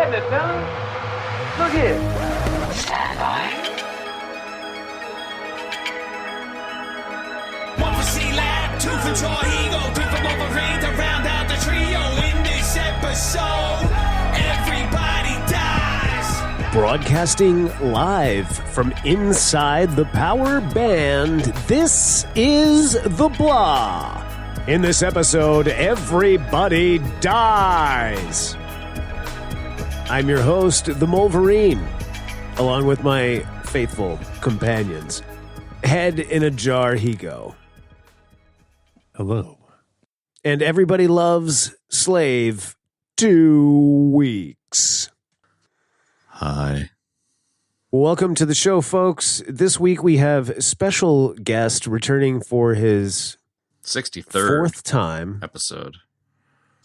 getting it, fellas. Look here. Stand by. One for C-Lab, two for Troy Eagle, three for Wolverine to round out the trio. In this episode, everybody dies. Broadcasting live from inside the Power Band, this is The Blah. In this episode, everybody dies. I'm your host, the Wolverine, along with my faithful companions. Head in a jar he go. Hello. And everybody loves Slave 2 weeks. Hi. Welcome to the show, folks. This week we have special guest returning for his 63rd fourth time. episode.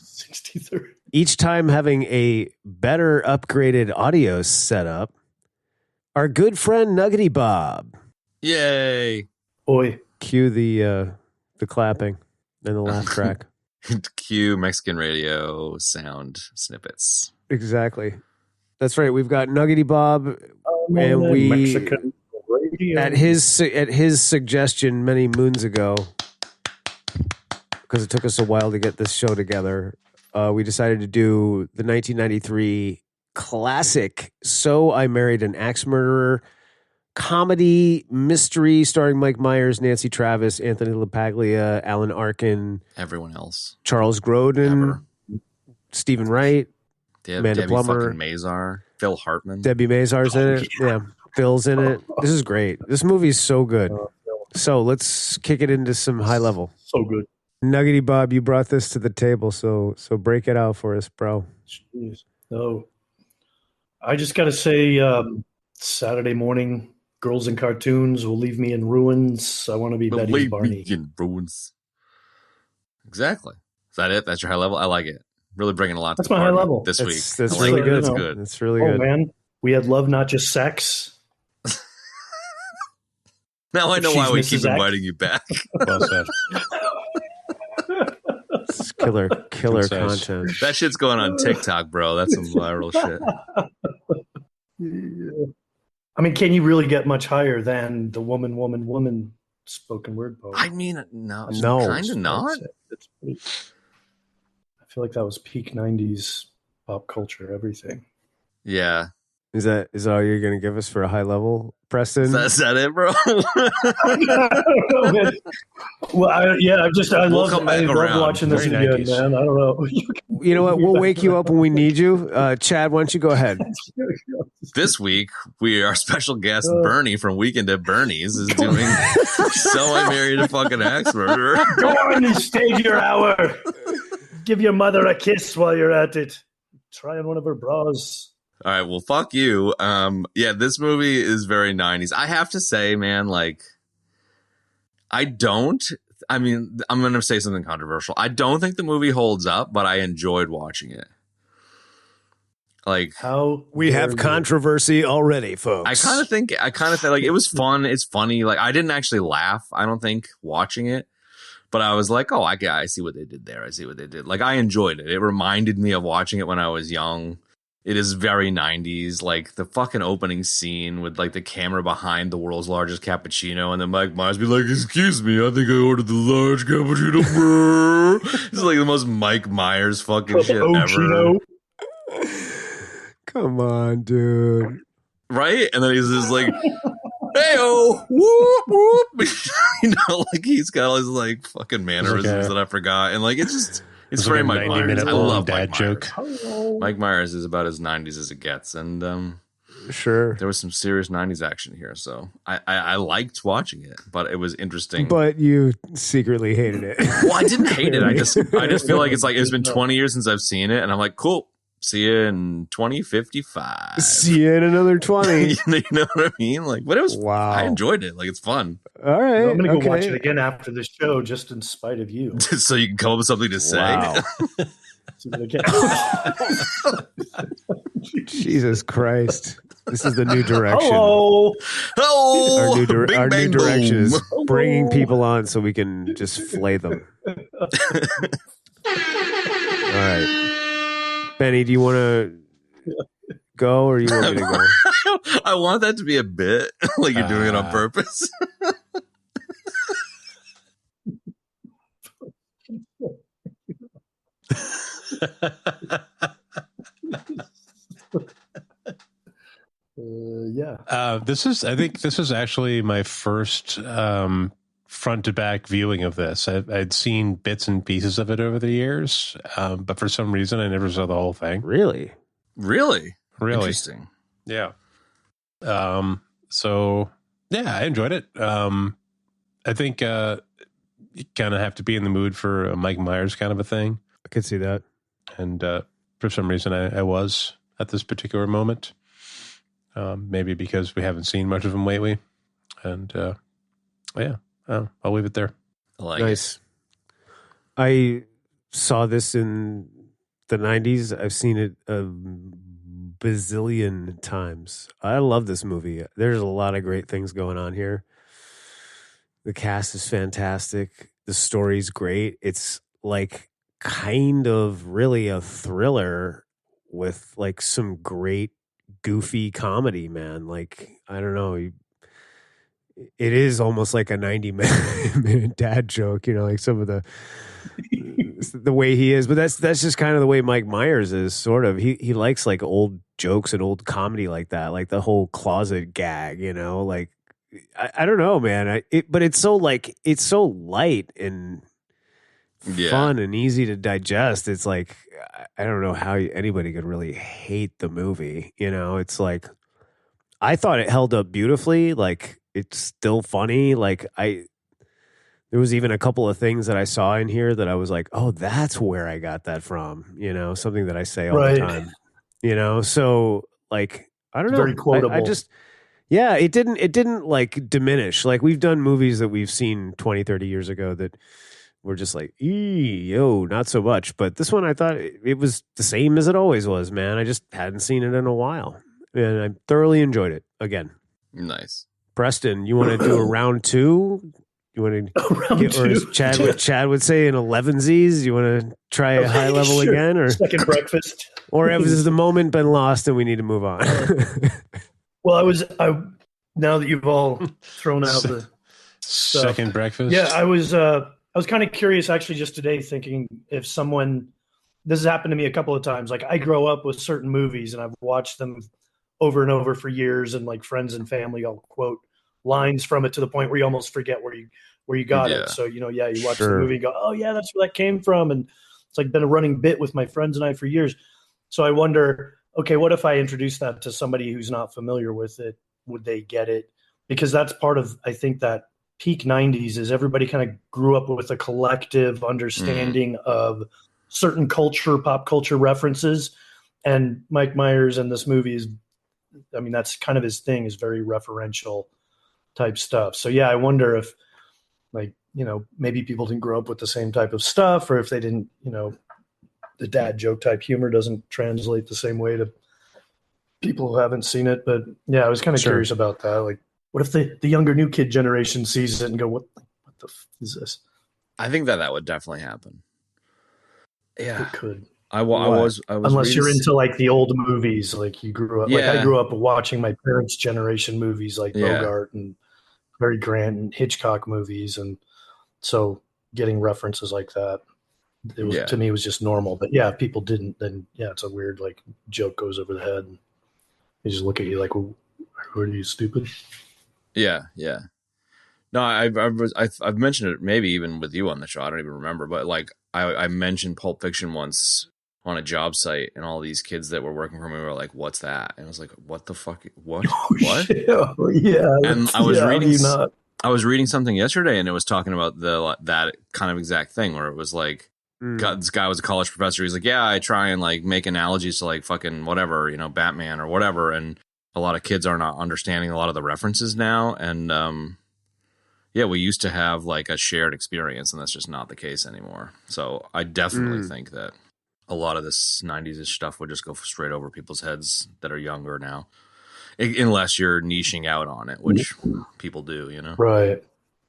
63rd. Each time having a better upgraded audio setup. Our good friend Nuggety Bob. Yay. Oi. Cue the clapping and the laugh track. Cue Mexican radio sound snippets. Exactly. That's right. We've got Nuggety Bob, and we Mexican radio. at his suggestion many moons ago, because it took us a while to get this show together. We decided to do the 1993 classic "So I Married an Axe Murderer" comedy mystery starring Mike Myers, Nancy Travis, Anthony LaPaglia, Alan Arkin, Everyone else. Charles Grodin, Ever. Stephen Wright, Amanda Debbie Plummer. fucking Mazar. Phil Hartman. Debbie Mazar's in it. Yeah. Phil's in it. This is great. This movie's so good. So let's kick it into some high level. So good. Nuggety Bob, you brought this to the table, so break it out for us, bro. Jeez. No. I just got to say, Saturday morning, girls in cartoons will leave me in ruins. I want to be Betty's Believe Barney. me in ruins. Exactly. Is that it? That's your high level? I like it. Really bringing a lot to That's the my high party level. this week. That's I like really it. good. That's good. That's really Oh, good. man. We had love, not just sex. Now I know She's why we Mrs. keep X. inviting you back. Well said. It's killer Concise. content. That shit's going on TikTok, bro. That's some viral shit. Yeah. I mean, can you really get much higher than the woman spoken word poem? I mean, no. No. Kind of not. It's pretty, I feel like that was peak 90s pop culture, everything. Yeah. Is that all you're going to give us for a high level, Preston? Is that it, bro? Well, I We'll love come back love around. watching this Very again, 90s. man. I don't know. You know what? We'll wake you up when we need you. Chad, why don't you go ahead? This week, our special guest, Bernie from Weekend at Bernie's, is doing So I Married a Fucking Axe Murderer. Go on and stage your hour. Give your mother a kiss while you're at it. Try on one of her bras. All right, well, fuck you. Yeah, this movie is very 90s. I have to say, man, like, I'm going to say something controversial. I don't think the movie holds up, but I enjoyed watching it. Like, How We dare have you. controversy already, folks. I kind of think like it was fun. It's funny. Like, I didn't actually laugh, I don't think, watching it. But I was like, oh, I see what they did there. I see what they did. Like, I enjoyed it. It reminded me of watching it when I was young. It is very 90s. Like, the fucking opening scene with, like, the camera behind the world's largest cappuccino. And then Mike Myers be like, excuse me, I think I ordered the large cappuccino, bro. It's like the most Mike Myers fucking shit Oh, ever. Gino. Come on, dude. Right? And then he's just like, hey-oh, whoop, whoop. You know, like, he's got all his, like, fucking mannerisms that I forgot. And, like, it's just, it's very like a Mike Myers. 90-minute I long love dad Mike joke. Myers. Mike Myers is about as 90s as it gets. And Sure. there was some serious 90s action here. So I liked watching it, but it was interesting. But you secretly hated it. Well, I didn't hate it. I just feel like it's been 20 years since I've seen it. And I'm like, cool. See you in 2055. See you in another 20. You know what I mean? Like, but it was, Wow. I enjoyed it. Like, it's fun. All right. I'm going to go watch okay. it again after this show, just in spite of you. So you can come up with something to say. Wow. See what I get. Jesus Christ. This is the new direction. Hello. Oh, Our new, bing, our bang, new direction boom. is bringing people on so we can just flay them. All right. Benny, do you want to go, or you want me to go? I want that to be a bit, like you're doing it on purpose. Yeah. I think this is actually my first front to back viewing of this. I'd seen bits and pieces of it over the years, but for some reason I never saw the whole thing. Really? Really? Interesting. Yeah. So yeah, I enjoyed it. I think you kind of have to be in the mood for a Mike Myers kind of a thing. I could see that. And for some reason I was at this particular moment. Maybe because we haven't seen much of him lately. And yeah, I'll leave it there. I like nice. I saw this in the 90s. I've seen it a bazillion times. I love this movie. There's a lot of great things going on here. The cast is fantastic. The story's great. It's like kind of really a thriller with like some great goofy comedy, man. Like, I don't know. It is almost like a 90-minute dad joke, you know, like some of the way he is. But that's just kind of the way Mike Myers is, sort of. He likes like old jokes and old comedy like that, like the whole closet gag, you know, like I don't know, man. But it's so light and fun and easy to digest. It's like, I don't know how anybody could really hate the movie. You know, it's like, I thought it held up beautifully. Like, it's still funny. Like, there was even a couple of things that I saw in here that I was like, oh, that's where I got that from. You know, something that I say all the time, you know? So like, I don't know. Very quotable. I just, yeah, it didn't like diminish. Like, we've done movies that we've seen 20, 30 years ago that we're just like, not so much. But this one, I thought it was the same as it always was, man. I just hadn't seen it in a while. And I thoroughly enjoyed it again. Nice. Preston, you want to do a round two? You want to get, or as Chad would say, an 11sies? You want to try a high level again? Or second breakfast? Or has the moment been lost and we need to move on? Well, now that you've all thrown out the stuff, second breakfast. Yeah, I was kind of curious actually just today, thinking if someone, this has happened to me a couple of times. Like, I grow up with certain movies and I've watched them over and over for years, and like friends and family all quote lines from it to the point where you almost forget where you got it. So, you know, you watch the movie and go, oh yeah, that's where that came from. And it's like been a running bit with my friends and I for years. So I wonder, okay, what if I introduce that to somebody who's not familiar with it? Would they get it? Because that's part of, I think, that peak 90s is everybody kind of grew up with a collective understanding of certain pop culture references. And Mike Myers in this movie is, I mean, that's kind of his thing, is very referential type stuff. So yeah, I wonder if, like, you know, maybe people didn't grow up with the same type of stuff, or if they didn't, you know, the dad joke type humor doesn't translate the same way to people who haven't seen it. But yeah, I was kind of curious about that. Like, what if the younger new kid generation sees it and go, what the f is this? I think that would definitely happen. Yeah, it could. I was unless you're into like the old movies, like you grew up. Like, I grew up watching my parents' generation movies, like Bogart and Cary Grant and Hitchcock movies, and so getting references like that, it was to me, it was just normal. But yeah, if people didn't, then it's a weird like joke goes over the head, and they just look at you like, well, are you stupid? Yeah. No, I've mentioned it maybe even with you on the show. I don't even remember, but like I mentioned Pulp Fiction once on a job site, and all these kids that were working for me were like, "What's that?" And I was like, "What the fuck? What? What?" Yeah. And I was reading something yesterday, and it was talking about that kind of exact thing, where it was like, this guy was a college professor. He's like, "Yeah, I try and like make analogies to like fucking whatever, you know, Batman or whatever," and a lot of kids are not understanding a lot of the references now, and we used to have like a shared experience, and that's just not the case anymore. So I definitely think that a lot of this 90s stuff would just go straight over people's heads that are younger now, unless you're niching out on it, which people do, you know? Right.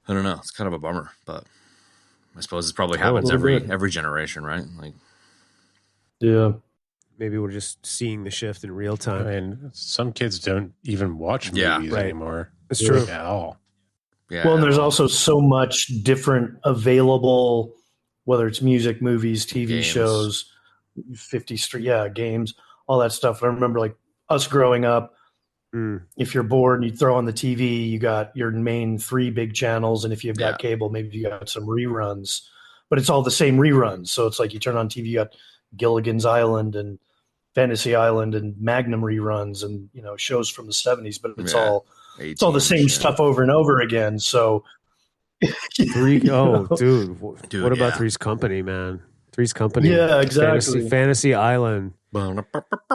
I don't know. It's kind of a bummer, but I suppose it probably happens every generation, right? Like, yeah. maybe we're just seeing the shift in real I time. mean, some kids don't even watch movies right. anymore. It's true. At all. Yeah. Well, and there's also so much different available, whether it's music, movies, TV Games. shows, 50 Street, games, all that stuff. I remember like us growing up, if you're bored and you throw on the TV, you got your main 3 big channels. And if you've got cable, maybe you got some reruns, but it's all the same reruns. So it's like you turn on TV, you got Gilligan's Island and Fantasy Island and Magnum reruns and, shows from the 70s, but it's all the same stuff over and over again. So dude. What about Three's Company, man? Three's Company. Yeah, exactly. Fantasy Island.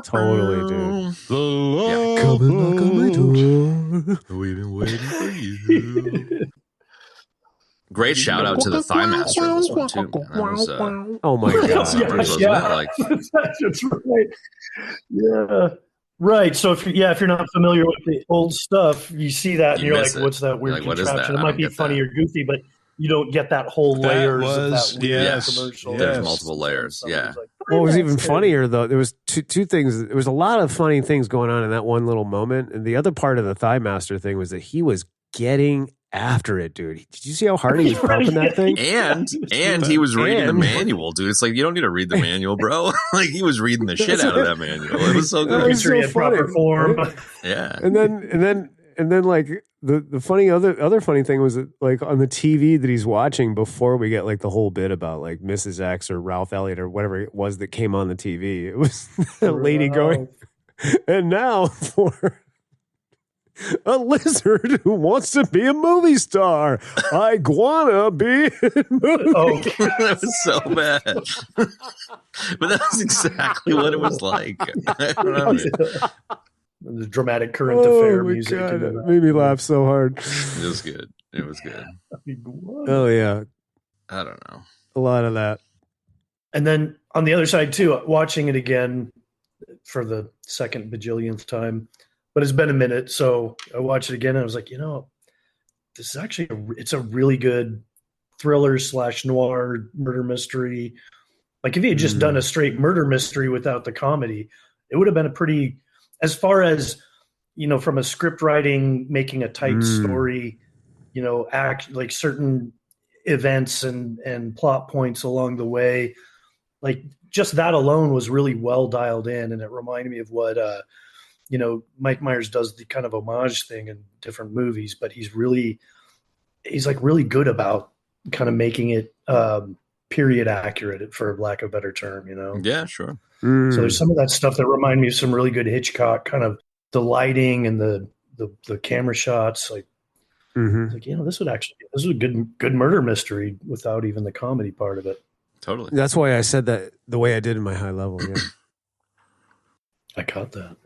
Totally, dude. Come and knock on my door. We've been waiting for you. Great shout out to the Thigh Master in this one too. Man. That was, oh my god! That's right. Yeah. Right. So if you're not familiar with the old stuff, you see that and you're like, what's that weird contraption? It might be funny or goofy, but you don't get that whole layers of that weird commercial. There's multiple layers. Yeah. What was even funnier though, there was two things. There was a lot of funny things going on in that one little moment. And the other part of the Thigh Master thing was that he was getting after it, dude. Did you see how hard he was pumping that thing? And he was reading the manual, dude. It's like, you don't need to read the manual, bro. Like, he was reading the shit out of that manual. It was so good. It was so funny. Proper form. Yeah. And then like the funny other funny thing was that, like, on the TV that he's watching before we get like the whole bit about like Mrs. X or Ralph Elliott or whatever it was that came on the TV. It was a lady going, and now for a lizard who wants to be a movie star. I wanna be in movies. Oh, that was so bad. But that was exactly what it was like. I don't know. The dramatic current affair music. God, it made me laugh so hard. It was good. It was good. Oh yeah. I don't know. A lot of that. And then on the other side too, watching it again for the second bajillionth time, but it's been a minute, so I watched it again and I was like, this is actually it's a really good thriller / noir murder mystery. Like if he had just done a straight murder mystery without the comedy, it would have been a pretty, as far as, from a script writing, making a tight story, act like certain events and plot points along the way, like just that alone was really well dialed in. And it reminded me of what, Mike Myers does the kind of homage thing in different movies, but he's like really good about kind of making it period accurate, for lack of a better term, Yeah, sure. So there's some of that stuff that remind me of some really good Hitchcock, kind of the lighting and the camera shots. Like, this was a good murder mystery without even the comedy part of it. Totally. That's why I said that the way I did in my high level. Yeah. I caught that.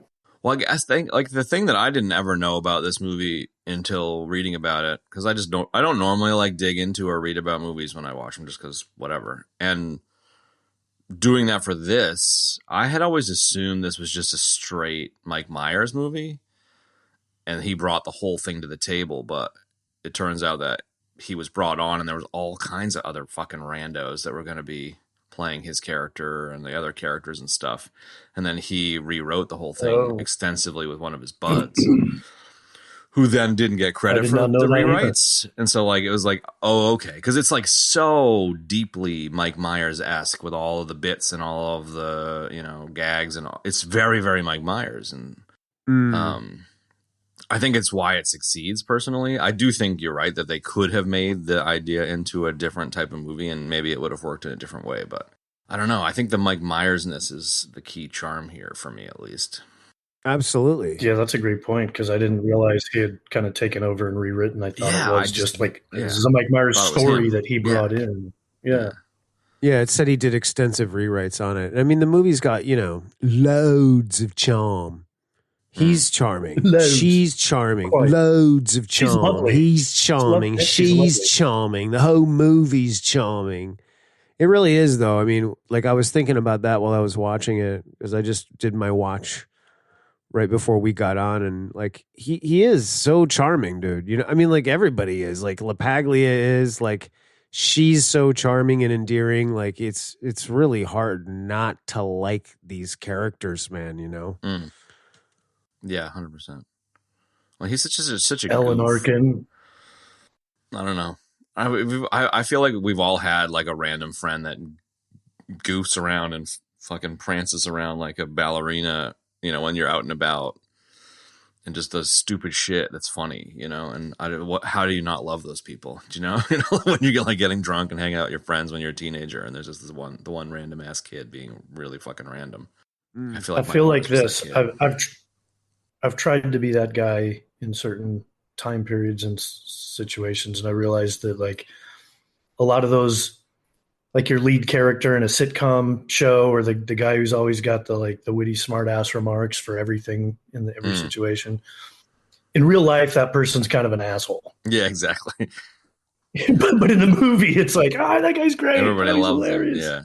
Well, I think like the thing that I didn't ever know about this movie until reading about it, because I don't normally like dig into or read about movies when I watch them, just because whatever. And doing that for this, I had always assumed this was just a straight Mike Myers movie, and he brought the whole thing to the table. But it turns out that he was brought on, and there was all kinds of other fucking randos that were going to be playing his character and the other characters and stuff. And then he rewrote the whole thing extensively with one of his buds, who then didn't get credit for the rewrites. And so like, it was like, oh, okay. Cause it's like so deeply Mike Myers-esque with all of the bits and all of the, gags and all. It's very, very Mike Myers. And, I think it's why it succeeds personally. I do think you're right that they could have made the idea into a different type of movie and maybe it would have worked in a different way, but I don't know. I think the Mike Myers-ness is the key charm here for me, at least. Absolutely. Yeah, that's a great point, because I didn't realize he had kind of taken over and rewritten. I thought it was just like, this is a Mike Myers story that he brought in. Yeah. Yeah, it said he did extensive rewrites on it. I mean, the movie's got, loads of charm. He's charming. She's charming. Quite. Loads of charm. He's charming. She's lovely. charming. The whole movie's charming. It really is, though. I mean, like, I was thinking about that while I was watching it, because I just did my watch right before we got on, and like he is so charming, dude. I mean, like, everybody is. Like, LaPaglia is, like, she's so charming and endearing. Like it's really hard not to like these characters, man. You know. Mm. Yeah, 100%. Well, he's such a Ellen goof. Arkin. I don't know. I feel like we've all had like a random friend that goofs around and fucking prances around like a ballerina, you know, when you're out and about, and just does stupid shit that's funny, you know. And how do you not love those people? Do you know, when you get like getting drunk and hang out with your friends when you're a teenager, and there's just the one random ass kid being really fucking random. I feel like this. I've tried to be that guy in certain time periods and situations, and I realized that like a lot of those, like your lead character in a sitcom show, or the guy who's always got the witty smart ass remarks for everything in every situation. In real life, that person's kind of an asshole. Yeah, exactly. but in the movie, it's like, that guy's great. Everybody loves hilarious. him. Yeah.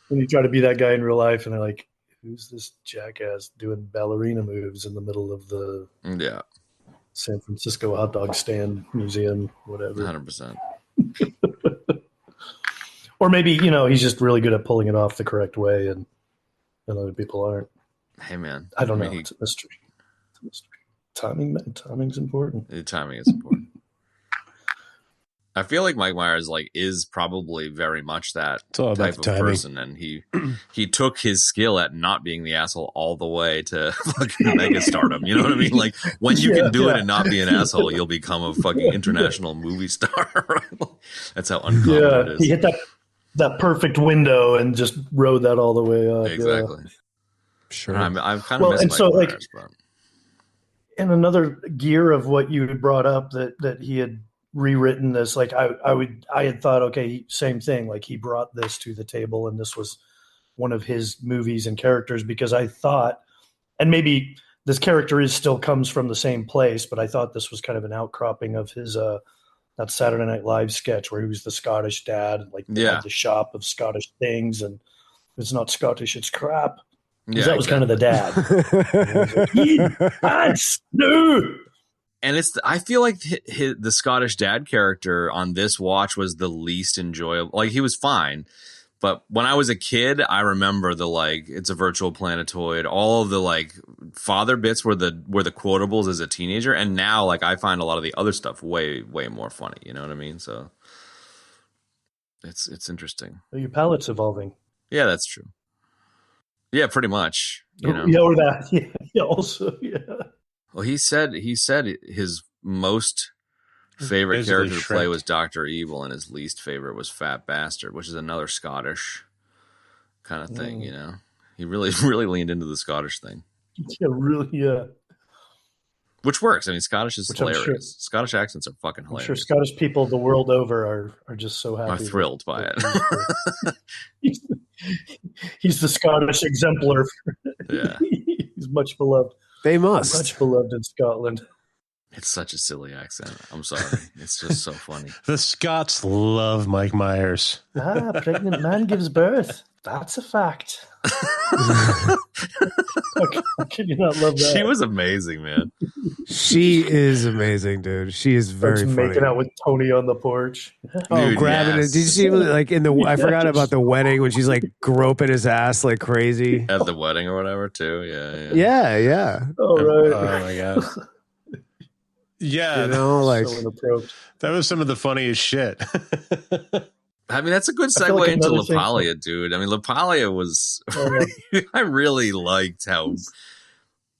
When you try to be that guy in real life, and they're like, who's this jackass doing ballerina moves in the middle of the San Francisco hot dog stand museum, whatever. 100%. Or maybe, you know, he's just really good at pulling it off the correct way, and other people aren't. Hey, man. I don't know. It's a mystery. Timing's important. The timing is important. I feel like Mike Myers is probably very much that type of person, and he took his skill at not being the asshole all the way to fucking mega stardom. You know what I mean? Like when you can do it and not be an asshole, you'll become a fucking international movie star. That's how uncommon it is. He hit that perfect window and just rode that all the way up. Exactly. Yeah. Sure. I've kind of missed Mike Myers, but. And another gear of what you had brought up that he had rewritten this, like I had thought, okay, same thing, like he brought this to the table and this was one of his movies and characters, because I thought, and maybe this character still comes from the same place, but I thought this was kind of an outcropping of his that Saturday Night Live sketch where he was the Scottish dad, like the shop of Scottish things, and it's not Scottish, it's crap. Yeah, that was kind of the dad. No. And I feel like the Scottish dad character on this watch was the least enjoyable. Like he was fine, but when I was a kid, I remember it's a virtual planetoid. All of the father bits were the quotables as a teenager, and now I find a lot of the other stuff way more funny. You know what I mean? So it's interesting. Well, your palate's evolving. Yeah, that's true. Yeah, pretty much. You know? Yeah, or that. Yeah, also, yeah. Well, he said his most favorite character to play was Dr. Evil, and his least favorite was Fat Bastard, which is another Scottish kind of thing, you know. He really leaned into the Scottish thing. Yeah, really, yeah. Which works. I mean, Scottish is hilarious. Sure, Scottish accents are fucking hilarious. I'm sure Scottish people the world over are just so happy. Are thrilled by it. He's the Scottish exemplar. Yeah. He's much beloved. They must. Much beloved in Scotland. It's such a silly accent. I'm sorry. It's just so funny. The Scots love Mike Myers. Pregnant man gives birth. That's a fact. How can you not love that? She was amazing, man. She is amazing, dude. She is very funny. Making out with Tony on the porch. Dude, grabbing it. Did you see in the? I forgot about the wedding when she's groping his ass like crazy at the wedding or whatever too. Yeah. Oh right. Oh my god. Yeah, you know, that was some of the funniest shit. I mean, that's a good segue into LaPaglia, dude. I mean, LaPaglia was. I really liked how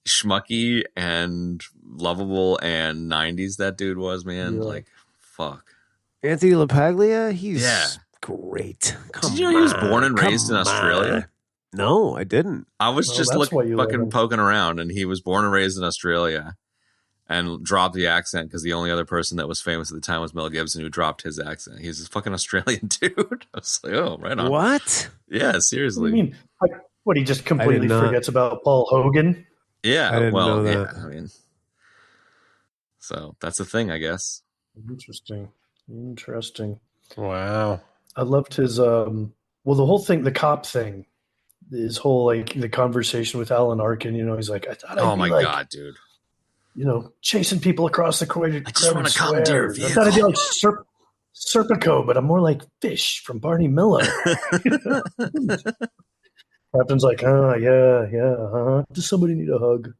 schmucky and lovable and 90s that dude was, man. Yeah. Fuck. Anthony LaPaglia, he's great. Did you know he was born and raised in Australia? No, I didn't. I was just poking around, and he was born and raised in Australia. And dropped the accent because the only other person that was famous at the time was Mel Gibson, who dropped his accent. He's a fucking Australian dude. I was like, oh, right on. What? Yeah, seriously. What do you mean? He just completely forgets about Paul Hogan? Yeah, I didn't know that. Yeah, I mean, so that's a thing, I guess. Interesting. Wow. I loved his, the whole thing, the cop thing, his whole, the conversation with Alan Arkin, you know, he's like, I thought I'd oh my God, dude. You know, chasing people across the crowded I just want to commandeer a vehicle. I thought I'd be Serpico, but I'm more like Fish from Barney Miller. Captain's like, yeah. Does somebody need a hug?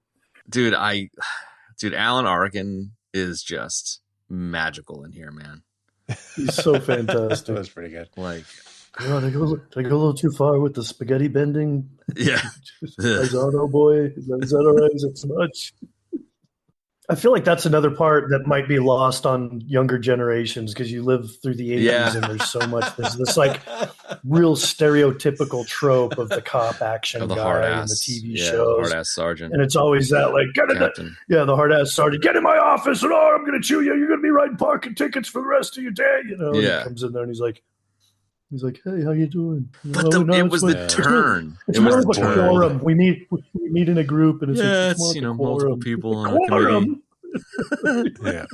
Dude, Alan Arkin is just magical in here, man. He's so fantastic. That was pretty good. Like, did I go a little too far with the spaghetti bending? yeah. Paisano boy, is that all right? Is it too much? I feel like that's another part that might be lost on younger generations because you live through the 80s and there's so much. There's this like real stereotypical trope of the cop action the guy hard in ass, the TV shows. hard ass sergeant. And it's always that like, the hard ass sergeant, get in my office and I'm going to chew you. You're going to be writing parking tickets for the rest of your day. You know, and he comes in there and he's like, hey, how you doing? But it was the turn. It's more of a quorum. We meet in a group, and it's multiple people on a committee. Yeah,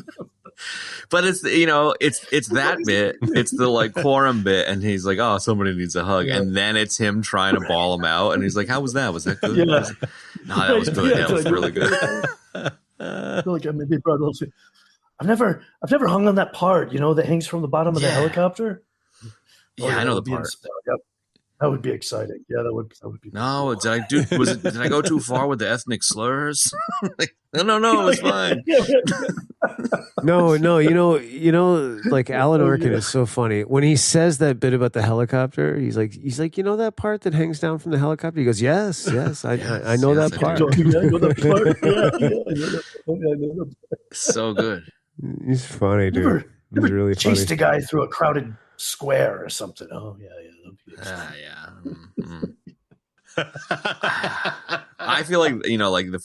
but it's it's that bit. It's the like quorum bit, and he's like, "Oh, somebody needs a hug," and then it's him trying to ball him out, and he's like, "How was that? Was that good?" Yeah. No, that was good. That was really good. I feel like I maybe brought a little. I've never hung on that part, that hangs from the bottom of the helicopter. Yeah, I know the part. That would be exciting. Yeah, that would be. No, did I go too far with the ethnic slurs? No, it's fine. No, like Alan Arkin is so funny. When he says that bit about the helicopter, he's like, that part that hangs down from the helicopter? He goes, yes, I know that part. Yeah, I know that part. So good. He's funny, dude. He's really funny. Chased a guy through a crowded square or something. Oh, yeah. I feel like like the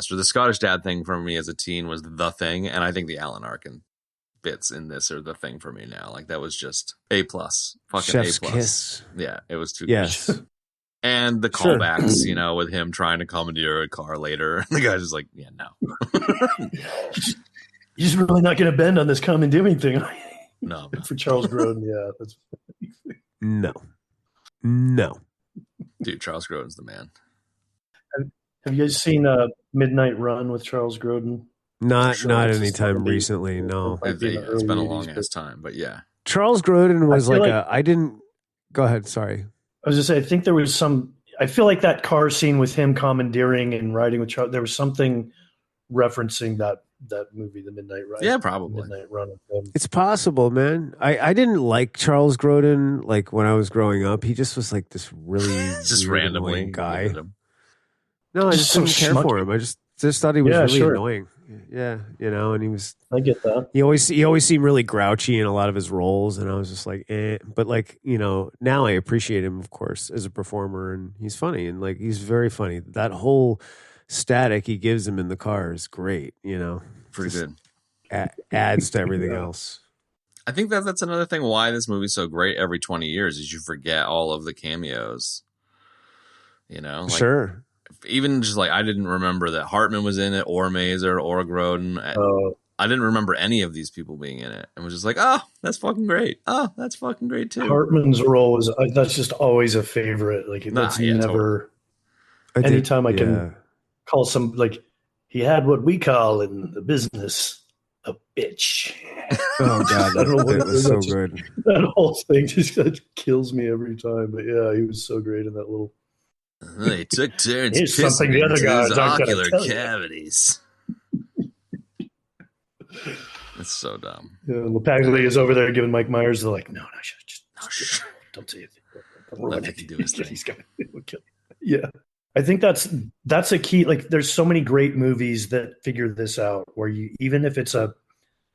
the Scottish dad thing for me as a teen was the thing, and I think the Alan Arkin bits in this are the thing for me now. Like that was just A+, fucking Chef's A+. kiss. Yeah, it was too yes. good. And the callbacks, with him trying to commandeer a car later, the guy's just like, yeah, no. You're just really not going to bend on this commandeering thing. No. For Charles Grodin, yeah, that's no. Dude, Charles Grodin's the man. Have you guys seen Midnight Run with Charles Grodin? Not anytime recently. No, it's been a long ass time, but yeah. Charles Grodin was I didn't. Go ahead. Sorry. I was just saying. I think there was some. I feel like that car scene with him commandeering and riding with Charles. There was something referencing that movie, The Midnight Run. Yeah, probably. Midnight Run. It's possible, man. I didn't like Charles Grodin like when I was growing up. He just was like this really just randomly guy. No, I just didn't care for him. I just thought he was really annoying. Yeah, and he was. I get that. He always seemed really grouchy in a lot of his roles, and I was just like, eh. But like, now I appreciate him, of course, as a performer, and he's funny, and like he's very funny. That whole static he gives him in the car is great. Pretty good. Adds to everything else. I think that's another thing why this movie's so great every 20 years is you forget all of the cameos. Sure. Even just like I didn't remember that Hartman was in it, or Mazer, or Grodin. I didn't remember any of these people being in it, and was just like, "Oh, that's fucking great! Oh, that's fucking great too." Hartman's role was that's just always a favorite. Like that's never. Totally. Anytime I can call some like he had what we call in the business a bitch. Oh God, that was so good. That whole thing just kills me every time. But yeah, he was so great in that little. They took turns Here's something the other guys his aren't ocular gonna tell cavities. It's so dumb. Yeah, LaPaglia is over there giving Mike Myers the like, no, don't say anything. Let Mickey do his thing. He's gonna kill you. Yeah, I think that's a key. Like, there's so many great movies that figure this out, where you even if it's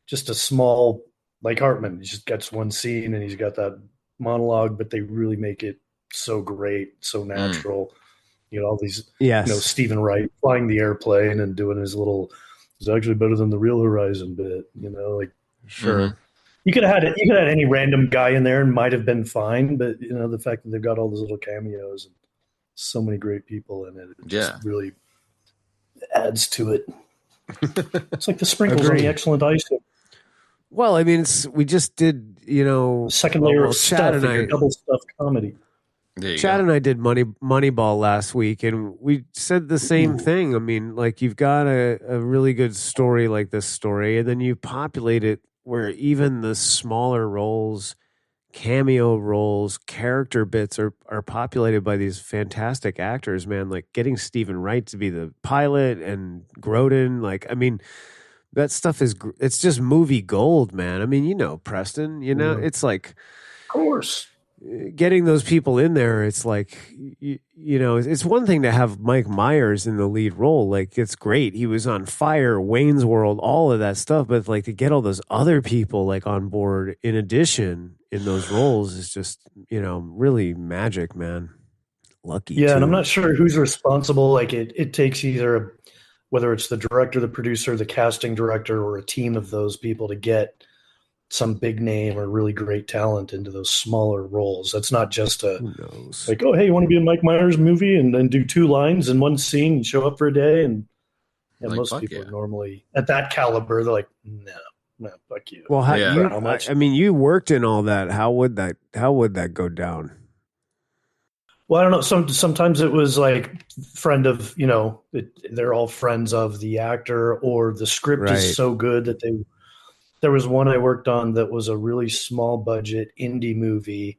just a small like Hartman, he just gets one scene and he's got that monologue, but they really make it so great, so natural. All these, Stephen Wright flying the airplane and doing his little, it's actually better than the Real Horizon bit, Sure. Mm-hmm. You could have had any random guy in there and might have been fine, but the fact that they've got all those little cameos and so many great people in it, just really adds to it. It's like the sprinkles on the excellent icing. Well, I mean, we just did, second layer of stuff, like a double stuffed comedy. Chad and I did Moneyball last week, and we said the same thing. I mean, like, you've got a really good story like this story, and then you populate it where even the smaller roles, cameo roles, character bits are populated by these fantastic actors, man. Like getting Stephen Wright to be the pilot and Grodin. Like, I mean, that stuff it's just movie gold, man. I mean, Preston, it's like, Of course. getting those people in there, it's like, it's one thing to have Mike Myers in the lead role. Like, it's great. He was on Fire, Wayne's World, all of that stuff. But like to get all those other people like on board in addition in those roles is just, really magic, man. Lucky. Yeah. too. And I'm not sure who's responsible. Like it takes either whether it's the director, the producer, the casting director, or a team of those people to get some big name or really great talent into those smaller roles. That's not just Who knows? like, oh, hey, you want to be in Mike Myers' movie and then do 2 lines in one scene and show up for a day? And Like, most fuck people yeah. are normally at that caliber. They're like, no, fuck you. Well, Yeah. How much? I mean, you worked in all that. How would that go down? Well, I don't know. Sometimes it was like friend of, they're all friends of the actor, or the script Right. is so good that there was one I worked on that was a really small budget indie movie,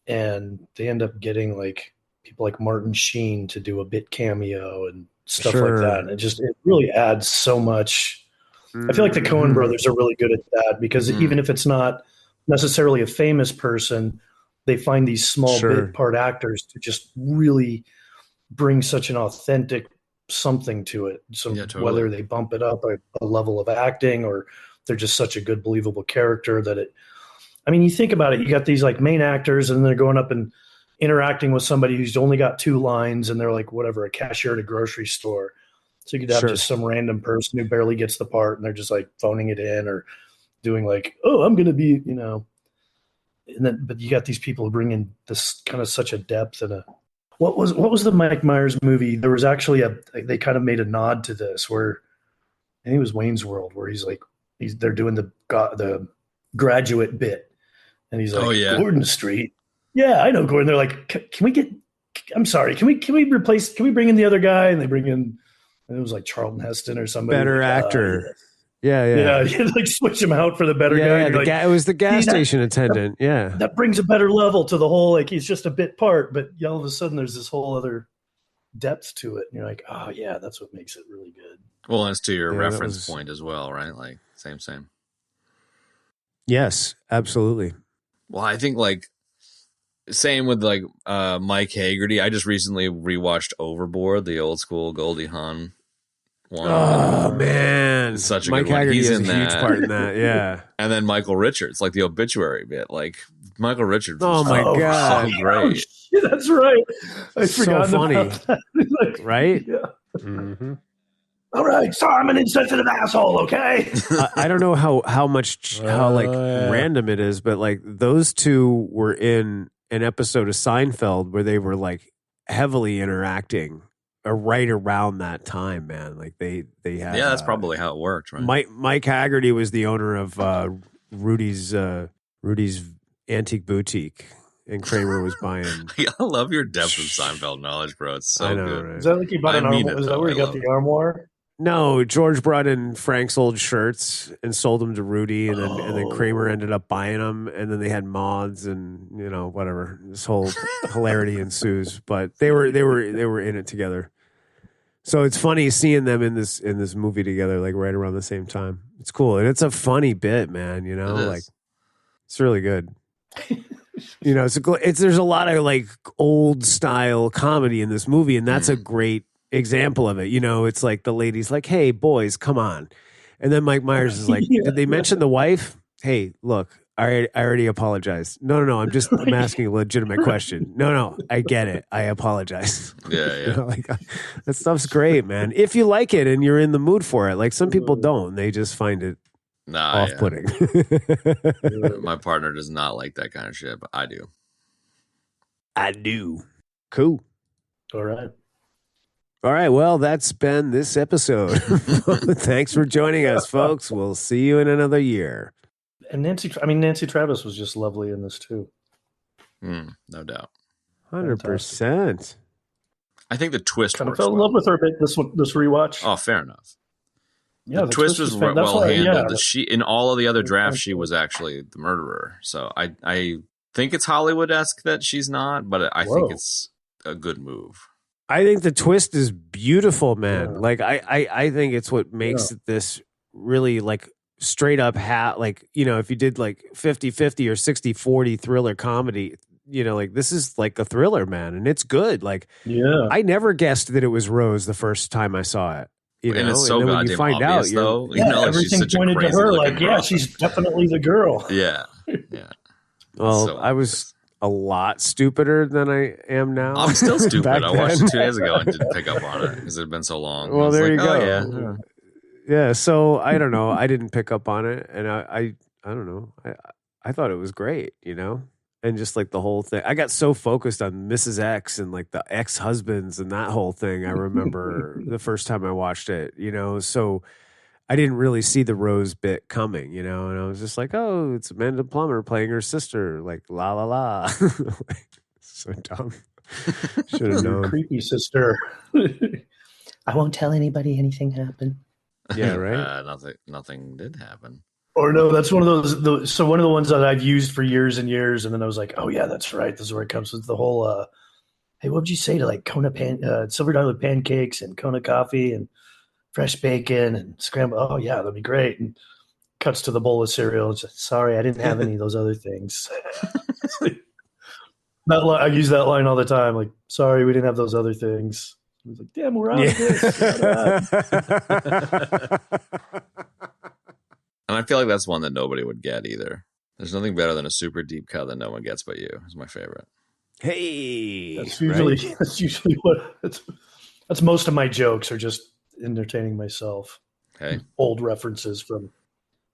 and they end up getting like people like Martin Sheen to do a bit cameo and stuff Sure. like that. And it really adds so much. I feel like the Coen Mhm. brothers are really good at that because Mhm. even if it's not necessarily a famous person, they find these small Sure. bit part actors to just really bring such an authentic something to it. So Yeah, totally. whether they bump it up a level of acting or they're just such a good, believable character that you think about it, you got these like main actors and they're going up and interacting with somebody who's only got 2 lines and they're like, whatever, a cashier at a grocery store. So you could have Sure. just some random person who barely gets the part and they're just like phoning it in or doing like, oh, I'm going to be, but you got these people who bring in this kind of such a depth and what was the Mike Myers movie? There was actually they kind of made a nod to this where I think it was Wayne's World where they're doing the graduate bit and he's like, Oh, yeah. Gordon Street. Yeah, I know Gordon. They're like, can we get, I'm sorry, can we bring in the other guy? And they bring in, and it was like Charlton Heston or somebody. Better like, actor. Yeah. Yeah, like switch him out for the better guy. Yeah, And you're like, it was the gas "See, that- station attendant. Yeah. that brings a better level to the whole, like he's just a bit part, but all of a sudden there's this whole other depth to it. And you're like, oh yeah, that's what makes it really good. Well, and it's to your Yeah, that reference was- point as well, right? Like same. Yes, absolutely. Well, I think like same with like Mike Haggerty. I just recently rewatched Overboard, the old school Goldie Hawn one. Oh man, It's such a Mike good one. Haggerty He's has in a huge that. part in that. Yeah. And then Michael Richards, like the obituary bit. Like Michael Richards. Oh, was my so God. Oh, great. shit, that's right. I So forgot funny. about that. Like, Right? Yeah. Mm-hmm. All right, so I'm an insensitive asshole, okay? I don't know how Yeah. random it is, but like those two were in an episode of Seinfeld where they were like heavily interacting right around that time, man. Like they had Yeah, that's probably how it worked, right? Mike Haggerty was the owner of Rudy's Antique Boutique, and Kramer was buying. I love your depth of Seinfeld knowledge, bro. It's so I know, good. right? Is that like you bought an I mean armoire? it, Is that though. where I you got love the it. armoire? No, George brought in Frank's old shirts and sold them to Rudy, and then Kramer ended up buying them, and then they had mods, and whatever. This whole hilarity ensues, but they were in it together. So it's funny seeing them in this movie together, like right around the same time. It's cool, and it's a funny bit, man. It is. Like it's really good. There's a lot of like old style comedy in this movie, and that's a great example of it. It's like the lady's like, "Hey, boys, come on," and then Mike Myers is like, Yeah. "Did they mention the wife? Hey, look, I already apologized. No, I'm asking a legitimate question. No, I get it. I apologize." Yeah. Like that stuff's great, man. If you like it and you're in the mood for it, like some people don't, they just find it Nah, off-putting. yeah. My partner does not like that kind of shit, but I do. I do. Cool. All right. All right. Well, that's been this episode. Thanks for joining us, folks. We'll see you in another year. And Nancy Travis was just lovely in this too. No doubt. 100%. I think the twist Kind of works fell in well. love with her a bit this rewatch. Oh, fair enough. Yeah, the twist was well handled. Yeah, She in all of the other drafts, she was actually the murderer. So I think it's Hollywood-esque that she's not, but I think it's a good move. I think the twist is beautiful, man. Yeah. Like I think it's what makes it this really like straight up like, you know, if you did like 50-50 or 60-40 thriller comedy, you know, like this is like a thriller, man, and it's good. Like, yeah, I never guessed that it was Rose the first time I saw it. You know? And it's so and then goddamn when you find obvious, out, though. yeah, You know, like everything she's such pointed a to crazy her. looking Like, girl. yeah, she's definitely the girl. Yeah. Well, So I was a lot stupider than I am now. I'm still stupid. Back I watched then. it 2 days ago and didn't pick up on it because it had been so long. Well, I was there like, you go. Oh, Yeah, so I don't know. I didn't pick up on it, and I don't know. I thought it was great, you know, and just like the whole thing. I got so focused on Mrs. X and like the ex-husbands and that whole thing. I remember the first time I watched it, you know, so I didn't really see the Rose bit coming, you know, and I was just like, oh, it's Amanda Plummer playing her sister, like la la la. So dumb. Should have Your known. creepy sister. I won't tell anybody anything happened. Yeah, right. Nothing did happen. Or no, that's one of those. So one of the ones that I've used for years and years, and then I was like, oh yeah, that's right. This is where it comes with the whole. Hey, what would you say to like silver dollar pancakes and Kona coffee and fresh bacon and scramble? Oh yeah, that'd be great. And cuts to the bowl of cereal. And says, sorry, I didn't have any of those other things. I use that line all the time. Like, sorry, we didn't have those other things. I was like, damn, we're out of this. And I feel like that's one that nobody would get either. There's nothing better than a super deep cut that no one gets but you. It's my favorite. Hey, that's usually what that's most of my jokes are just entertaining myself. Hey, old references from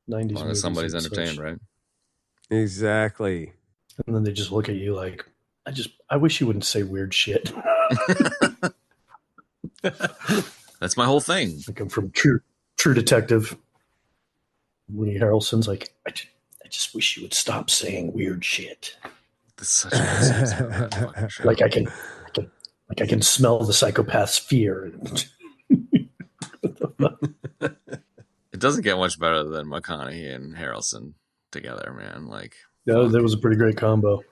90s. As long as somebody's entertained, right? Exactly. And then they just look at you like, I wish you wouldn't say weird shit. That's my whole thing. Like I'm from True Detective. Woody Harrelson's like, I just wish you would stop saying weird shit. That's such a like I can smell the psychopath's fear. It doesn't get much better than McConaughey and Harrelson together, man. Like, yeah, that was a pretty great combo.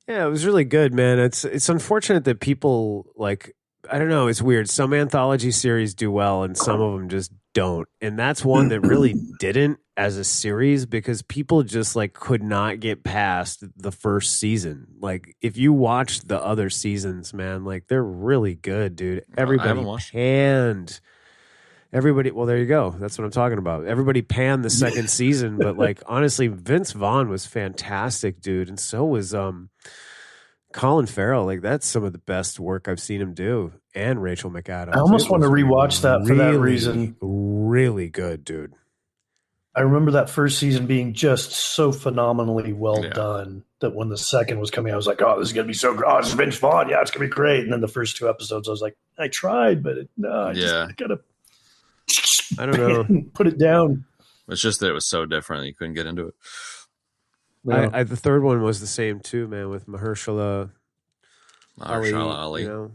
Yeah, it was really good, man. It's unfortunate that people like, I don't know, it's weird. Some anthology series do well and some of them just don't. And that's one that really didn't as a series because people just like could not get past the first season. Like if you watch the other seasons, man, like they're really good, dude. Everybody panned. Everybody, well, there you go. That's what I'm talking about. Everybody panned the second season, but like honestly, Vince Vaughn was fantastic, dude, and so was Colin Farrell. Like that's some of the best work I've seen him do, and Rachel McAdams. I almost want to rewatch that for that reason. Really good, dude. I remember that first season being just so phenomenally well done that when the second was coming, I was like, "Oh, this is gonna be so good! Oh, this is Vince Vaughn. Yeah, it's gonna be great." And then the first 2 episodes, I was like, "I tried, but I gotta." I don't know. Put it down. It's just that it was so different you couldn't get into it. Yeah. The third one was the same too, man, with Mahershala Ali. You know?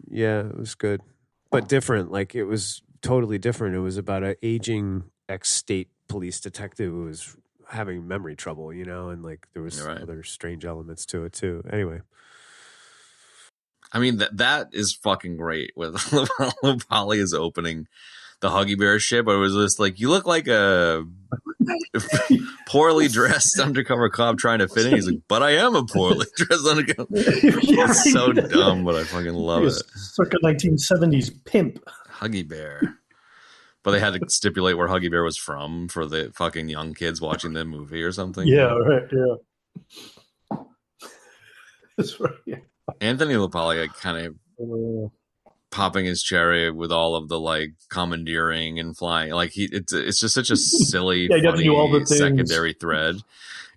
Yeah, it was good, but different. Like it was totally different. It was about an aging ex-state police detective who was having memory trouble, you know, and like there was other strange elements to it too. Anyway. I mean, that is fucking great with Polly is opening the Huggy Bear shit, but it was just like, you look like a poorly dressed undercover cop trying to fit in. He's like, but I am a poorly dressed undercover. It's so dumb, but I fucking love it. Circa 1970s pimp. Huggy Bear. But they had to stipulate where Huggy Bear was from for the fucking young kids watching the movie or something. Yeah, right, yeah. That's right, yeah. Anthony LaPaglia kind of popping his cherry with all of the like commandeering and flying. Like it's just such a silly, funny secondary thread.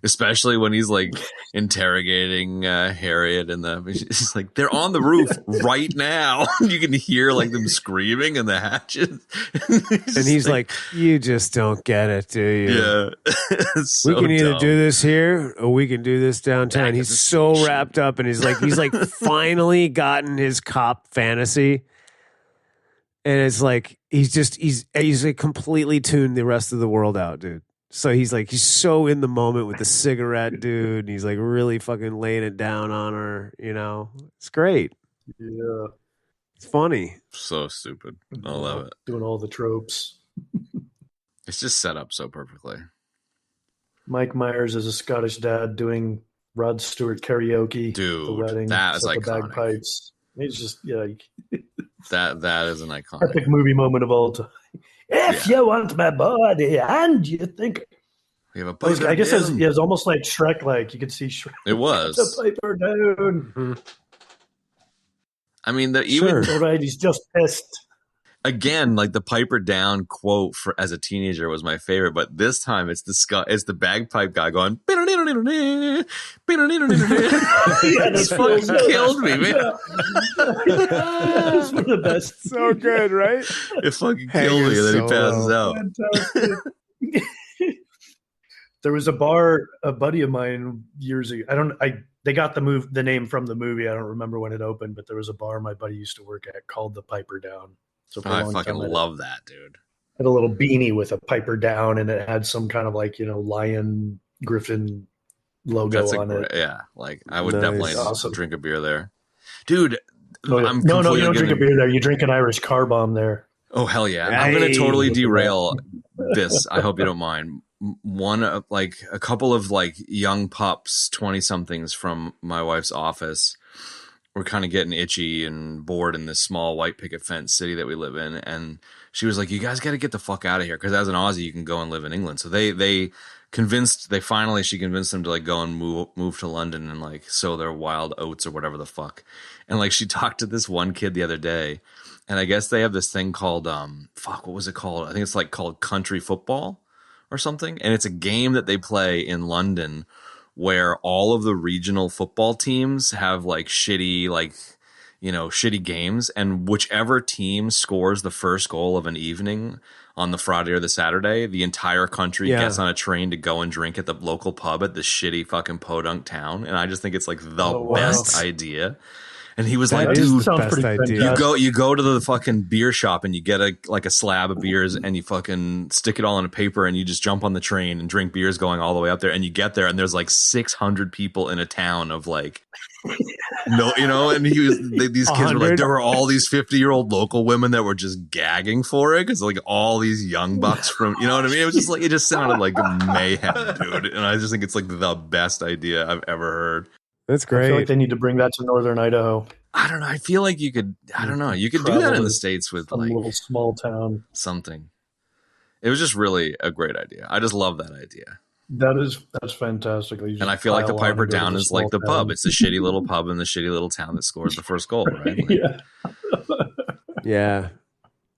Especially when he's like interrogating Harriet and it's like they're on the roof right now. You can hear like them screaming in the hatches. And he's like, "You just don't get it, do you? Yeah, we can either do this here or we can do this downtown." He's so wrapped up, and he's like finally gotten his cop fantasy, and it's like he's like completely tuned the rest of the world out, dude. So he's so in the moment with the cigarette, dude. And he's like really fucking laying it down on her, you know. It's great. Yeah. It's funny. So stupid. I love it. Doing all the tropes. It's just set up so perfectly. Mike Myers is a Scottish dad doing Rod Stewart karaoke Dude, at the wedding. that is the iconic. bagpipes. It's just That is an iconic. epic movie moment of all time. If you want my body and you think We have a I guess down. it was almost like Shrek. Like you could see Shrek. It was. The piper down. I mean, even All right, he's just pissed. again, like the Piper Down quote for as a teenager was my favorite, but this time it's the bagpipe guy going. It's fucking killed me, man. It's one of the best. So good, right? It fucking killed me, and then he passes out. Fantastic. There was a bar, a buddy of mine years ago. They got the name from the movie. I don't remember when it opened, but there was a bar my buddy used to work at called the Piper Down. So for a I long fucking time, love that, dude. had a little beanie with a Piper Down, and it had some kind of lion griffin logo on it. Yeah, like I would Nice. definitely Awesome. drink a beer there, dude. No, you don't drink a beer there. You drink an Irish car bomb there. Oh hell yeah! I'm gonna totally Look at derail this. I hope you don't mind. One of a couple of young pups, 20 somethings from my wife's office were kind of getting itchy and bored in this small white picket fence city that we live in, and she was like, "You guys got to get the fuck out of here," because as an Aussie, you can go and live in England. So she convinced them to go and move to London and sow their wild oats or whatever the fuck. And she talked to this one kid the other day, and I guess they have this thing called what was it called? I think it's called country football or something, and it's a game that they play in London where all of the regional football teams have shitty games, and whichever team scores the first goal of an evening on the Friday or the Saturday, the entire country gets on a train to go and drink at the local pub at the shitty fucking podunk town. And I just think it's the best idea. And he was like, dude, sounds pretty idea. you go to the fucking beer shop and you get a slab of beers and you fucking stick it all in a paper and you just jump on the train and drink beers going all the way up there, and you get there and there's 600 people in a town of no, and these kids were there were all these 50-year-old local women that were just gagging for it because all these young bucks from, you know what I mean? It was just it just sounded like mayhem, dude. And I just think it's the best idea I've ever heard. That's I great. feel like they need to bring that to northern Idaho. I don't know. I feel like you could. I don't know. You could do that in the States with some little small town. something. It was just really a great idea. I just love that idea. That's fantastic. And I feel like the Piper Down is like the pub. It's the shitty little pub in the shitty little town that scores the first goal, right? Yeah. Yeah.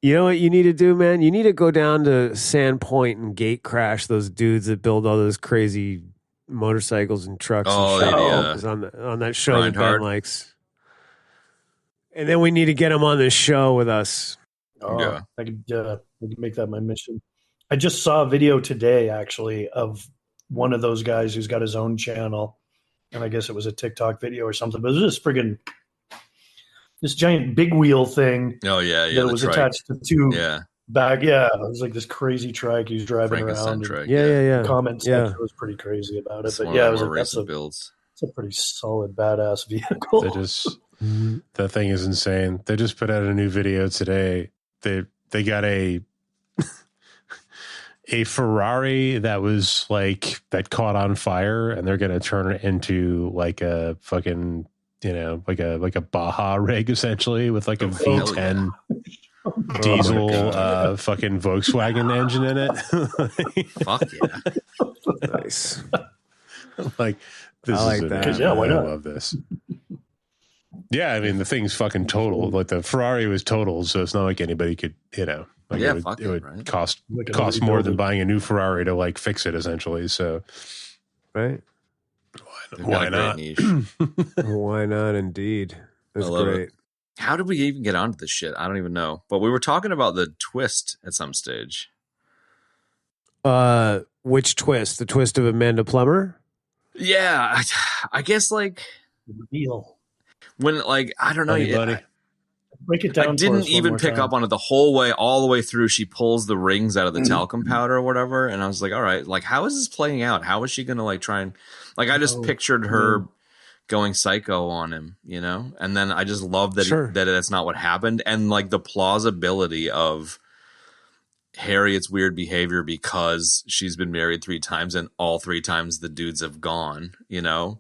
You know what you need to do, man? You need to go down to Sandpoint and gate crash those dudes that build all those crazy motorcycles and trucks. Oh, and shit. On that show that Ben Reinhardt. likes. And then we need to get him on this show with us. Oh, Yeah. I could make that my mission. I just saw a video today, actually, of one of those guys who's got his own channel, and I guess it was a TikTok video or something. But it was just this giant big wheel thing Oh yeah, that was attached to two Yeah, back. Yeah, it was this crazy trike he was driving Frankenstein around. trike. Yeah. The comment Yeah. section was pretty crazy about it. It's But one yeah, it of was the more that's recent builds. a pretty solid, badass vehicle. They just that thing is insane. They just put out a new video today. They got a Ferrari that was that caught on fire, and they're gonna turn it into a fucking like a Baja rig essentially with a V10 diesel fucking Volkswagen engine in it. Fuck yeah! Nice. This I like is that. amazing. Yeah, why not? I love this. Yeah, I mean the thing's fucking total. The Ferrari was total, so it's not like anybody could, Yeah, it would right? cost Like a cost more than rebuild. buying a new Ferrari to fix it essentially. So Right? They've why got a great not? niche. Why not, indeed? That's I love it. great. How did we even get onto this shit? I don't even know. But we were talking about the twist at some stage. Which twist? The twist of Amanda Plummer? Yeah, I guess Reveal. when I don't know. Anybody? Break it down. I didn't even pick up on it the whole way, all the way through. She pulls the rings out of the talcum powder or whatever, and I was like, all right, like how is this playing out? How is she gonna like try and like I just pictured her going psycho on him, you know? And then I just love that that that's not what happened, and like the plausibility of Harriet's weird behavior because she's been married 3 times and all 3 times the dudes have gone, you know?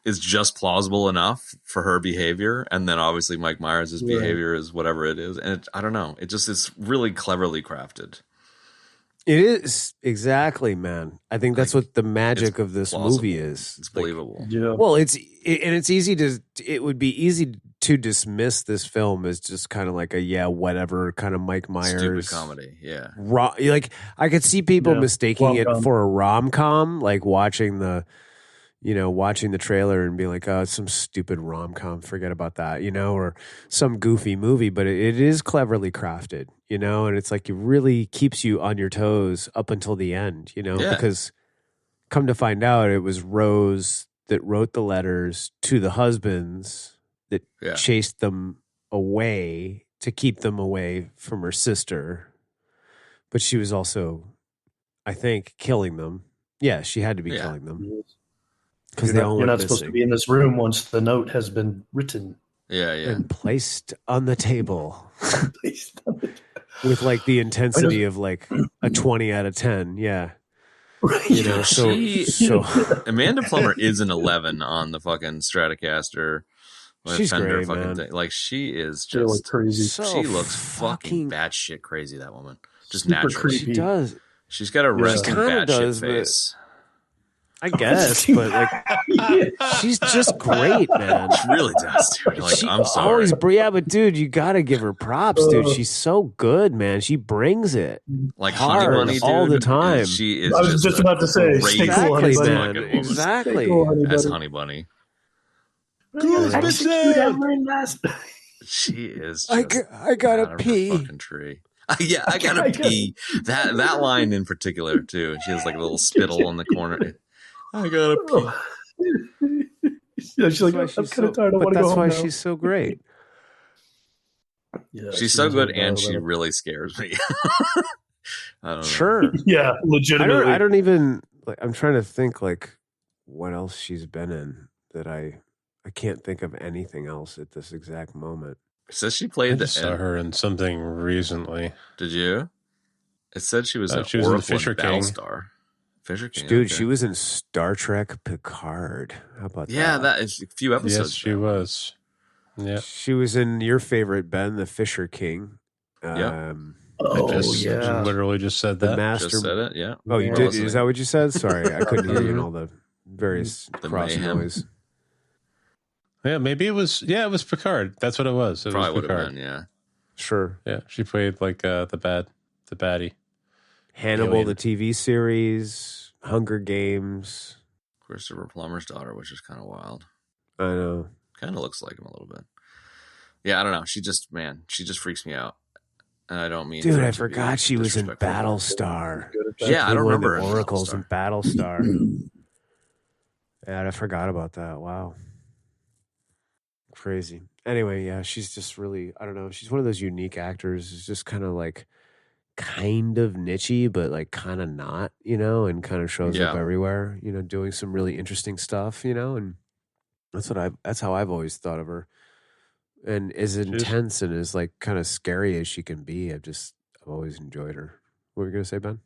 Is just plausible enough for her behavior, and then obviously Mike Myers' behavior is whatever it is, and I don't know. It just is really cleverly crafted. It is exactly, man. I think that's what the magic of this movie is. It's believable. Like, yeah. Well, it's easy to. It would be easy to dismiss this film as just kind of like a whatever kind of Mike Myers stupid comedy. Yeah, like I could see people mistaking it for a rom-com, like watching the trailer and be like, oh, it's some stupid rom-com, forget about that, or some goofy movie, but it is cleverly crafted, and it's like it really keeps you on your toes up until the end, because come to find out it was Rose that wrote the letters to the husbands that chased them away to keep them away from her sister. But she was also, I think, killing them. Yeah, she had to be killing them. Because you're not supposed to be in this room once the note has been written. Yeah. And placed on the table. With like the intensity of like a 20 out of 10. Yeah. Right. So Amanda Plummer is an 11 on the fucking Stratocaster. She's Fender great, man. thing. Like she is just crazy. She looks fucking batshit crazy, that woman. Just super naturally. creepy. She does. She's got a resting batshit face. I guess, but like, she's just great, man. She really does, dude. Like, I'm sorry. But dude, you gotta give her props, dude. She's so good, man. She brings it like Honey Bunny, dude, all the time. She is. I was just about to say, exactly, man. Exactly. As Honey Bunny. She is. I gotta pee. Fucking tree. Yeah, I gotta pee. That line in particular too. She has like a little spittle in the corner. I gotta pee. Yeah, she's like, I'm kind of tired. I want to go home. That's why she's so great. Yeah, she's so good, and she really scares me. I don't know. Sure. Yeah, legitimately. I don't even. Like, I'm trying to think like what else she's been in that I can't think of anything else at this exact moment. It says she played I saw her in something recently. Did you? It said she was an she was in Fisher King. Battlestar. Fisher King, dude. Okay. She was in Star Trek Picard. How about that? Yeah, that is a few episodes. Yes, she was. Yeah, she was in your favorite Ben, the Fisher King. Yeah. Literally just said that. The Master. Just said it. Yeah. Oh, you did. Is that what you said? Sorry, I couldn't hear you in all the various cross noise. Yeah, maybe it was. Yeah, it was Picard. That's what it was. It probably was would have been. Yeah. Sure. Yeah, she played like the baddie. Hannibal, Alien. the TV series, Hunger Games. Christopher Plummer's daughter, which is kind of wild. I know. Kind of looks like him a little bit. Yeah, I don't know. She just freaks me out. And I don't mean. Dude, I forgot she was in Battlestar. Yeah, I don't remember Oracles in Battlestar. Yeah, I forgot about that. Wow. Crazy. Anyway, yeah, she's just really, I don't know. She's one of those unique actors. It's just kind of nichey, but like kind of not, and kind of shows up everywhere, doing some really interesting stuff, and that's how I've always thought of her. And as intense and as like kind of scary as she can be, I've always enjoyed her. What were you going to say, Ben?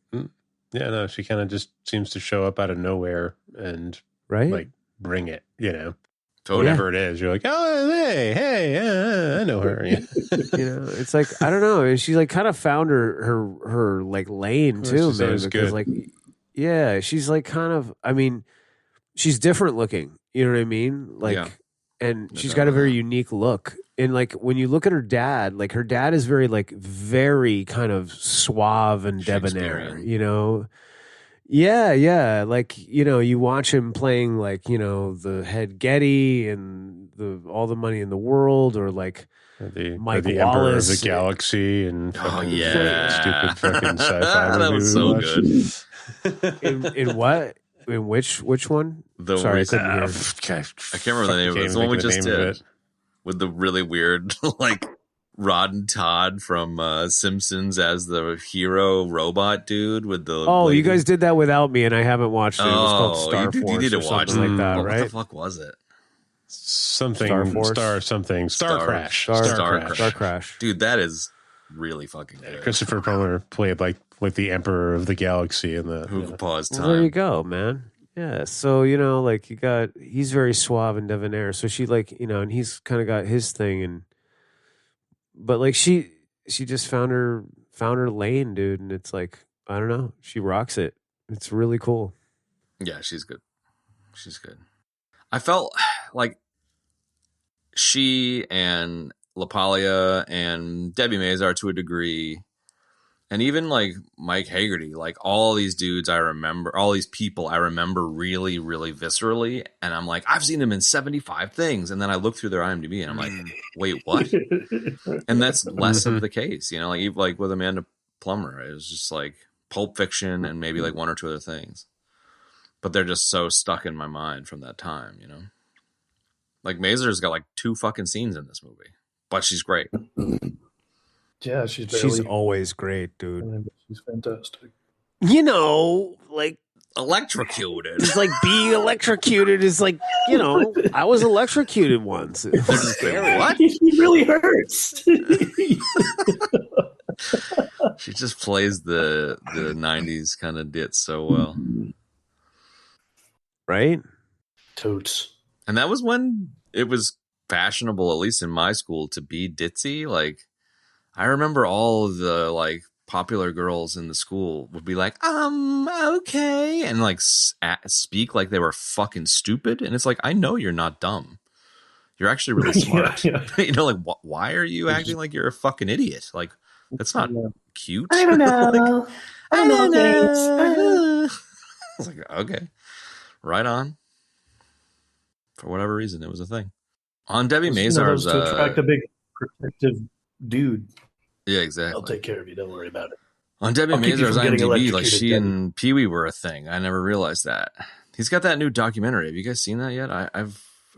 Yeah, no, she kind of just seems to show up out of nowhere and like bring it, Totally. Whatever it is, you're like, oh, hey, I know her. Yeah. It's like, I don't know. And she like kind of found her like lane too, man. Because good. Like, yeah, she's like kind of, I mean, she's different looking. You know what I mean? Like, and she's got a very unique look. And like when you look at her dad, like her dad is very kind of suave and debonair, Yeah. Like, you watch him playing like, the head Getty and all the money in the world, or like Mike the Wallace. Emperor of the Galaxy and stupid fucking sci-fi that was so good. In what? In which one? Sorry, I couldn't hear. I can't remember the name of it. It's the one we just did with the really weird like Rod and Todd from Simpsons as the hero robot dude with the. Oh, you lady. guys did that without me, and I haven't watched it. It was called Star you Force need to or watch something like that, What right? the fuck was it? Something Star Force? Star Crash. Star Crash. Dude, that is really fucking good. Christopher Plummer played like the Emperor of the Galaxy in the. Who could pause time? Well, there you go, man. Yeah, so like he's very suave and debonair. So she and he's kind of got his thing, but like she just found her lane, dude, and it's like I don't know, she rocks it. It's really cool. Yeah, she's good. She's good. I felt like she and LaPaglia and Debbie Mazar to a degree. And even like Mike Haggerty, like all these dudes all these people I remember really, really viscerally. And I'm like, I've seen them in 75 things. And then I look through their IMDb and I'm like, wait, what? And that's less of the case, like with Amanda Plummer. It was just like Pulp Fiction and maybe like one or two other things. But they're just so stuck in my mind from that time, Like Mazur's got like 2 fucking scenes in this movie, but she's great. Yeah, she's always great, dude. She's fantastic. Like Electrocuted. it's like being electrocuted is like, I was electrocuted once. It was scary. What? It really hurts. She just plays the 90s kind of dit so well. Right? Totes. And that was when it was fashionable, at least in my school, to be ditzy. Like, I remember all of the like popular girls in the school would be like, okay, and like speak like they were fucking stupid. And it's like, I know you're not dumb. You're actually really smart. Yeah. Like, why are you acting like you're a fucking idiot? Like, that's not cute. I don't know. I don't know. It's like, okay, right on. For whatever reason, it was a thing. On Debbie Mazar's to attract a big protective dude. Yeah, exactly. I'll take care of you. Don't worry about it. On Debbie I'll keep you Mazar's from getting IMDb, like electrocuted, she Debbie. and Pee Wee were a thing. I never realized that. He's got that new documentary. Have you guys seen that yet? I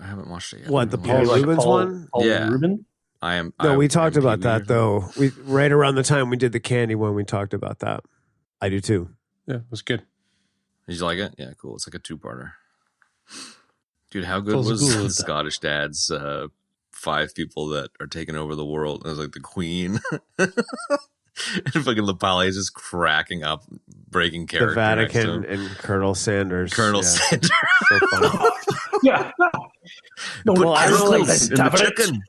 haven't watched it yet. What, the I Paul haven't watched it. Rubens one? Paul Yeah. Rubin? I am. No, we I'm talked about Pee Wee that though. We right around the time we did the candy one, we talked about that. I do too. Yeah, it was good. Did you like it? Yeah, cool. It's like a 2-parter. Dude, how good It was was good. Scottish Dad's 5 people that are taking over the world? It was like the Queen. And fucking LaPaglia is just cracking up, breaking character. The Vatican next to him. and Colonel Sanders. Colonel Yeah. Sanders. So funny. Yeah. No, Well, I don't Like know. in the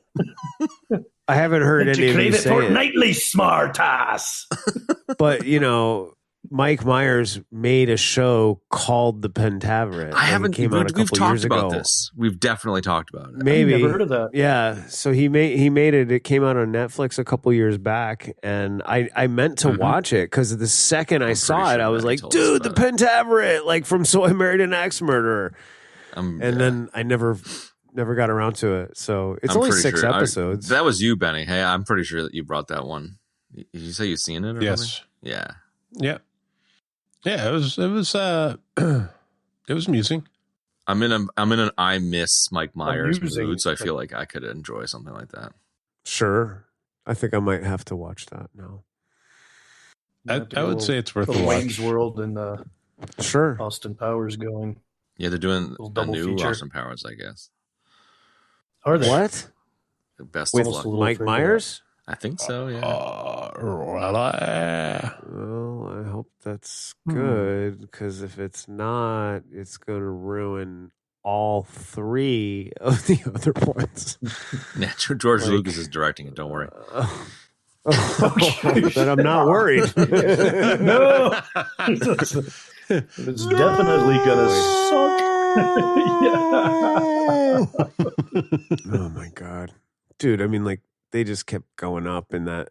chicken. I haven't heard Did any you of you crave it say it, fortnightly, smart ass? but Mike Myers made a show called The Pentaveret. I haven't. Came out a We've couple talked years about ago. this. We've definitely talked about it. Maybe I've never heard of that. Yeah, so he made it. It came out on Netflix a couple years back, and I meant to watch it because the second I I'm saw pretty it, sure I was Maddie like, told us "Dude, the about Pentaveret!" Like from So I Married an Axe Murderer, And then I never got around to it. So it's I'm only pretty 6 sure- episodes. that was you, Benny. Hey, I'm pretty sure that you brought that one. Did you say you've seen it? Or Yes. something? Yeah. Yeah. Yeah, it was it was amusing. I'm in an I miss Mike Myers Amusing. mood, so I feel like I could enjoy something like that. Sure, I think I might have to watch that now. I would say it's worth the a Wayne's watch. World and Sure. Austin Powers going. Yeah, they're doing Little a double new feature. Austin Powers, I guess. Are they? What The best with of Almost a luck. little Mike further. Myers? I think so. Yeah. Really? Well, I hope that's good because if it's not, it's going to ruin all 3 of the other ones. Yeah, George Lucas is directing it. Don't worry. Then I'm not worried. No, it's definitely gonna suck. Oh my god, dude! I mean, like they just kept going up in that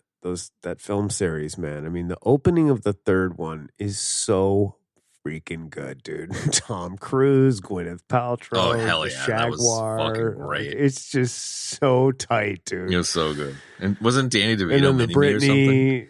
film series, man. I mean, the opening of the 3rd one is so freaking good, dude. Tom Cruise, Gwyneth Paltrow, Oh, hell the yeah, that was Jaguar. fucking great. It's just so tight, dude. It was so good. And wasn't Danny And DeVito then the mini-me or something? Britney.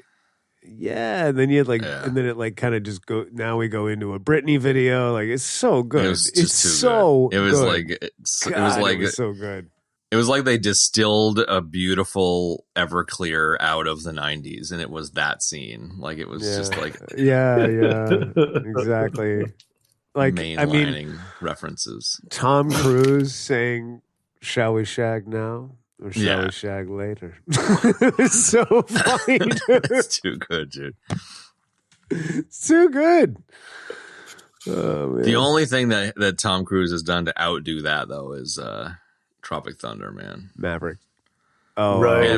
Yeah, and then you had Yeah. and then it like kind of just go. Now we go into a Britney video. Like it's so good. It was it's just too so good. It was good. like it was God, like it was so good. It was like they distilled a beautiful Everclear out of the 90s, and it was that scene. Like, it was just like yeah, exactly. Like, mainlining references. Tom Cruise saying, "Shall we shag now or shall we shag later?" It's so funny, dude. It's too good, dude. It's too good. Oh, man. The only thing that Tom Cruise has done to outdo that, though, is Tropic Thunder, man. Maverick. Oh, right.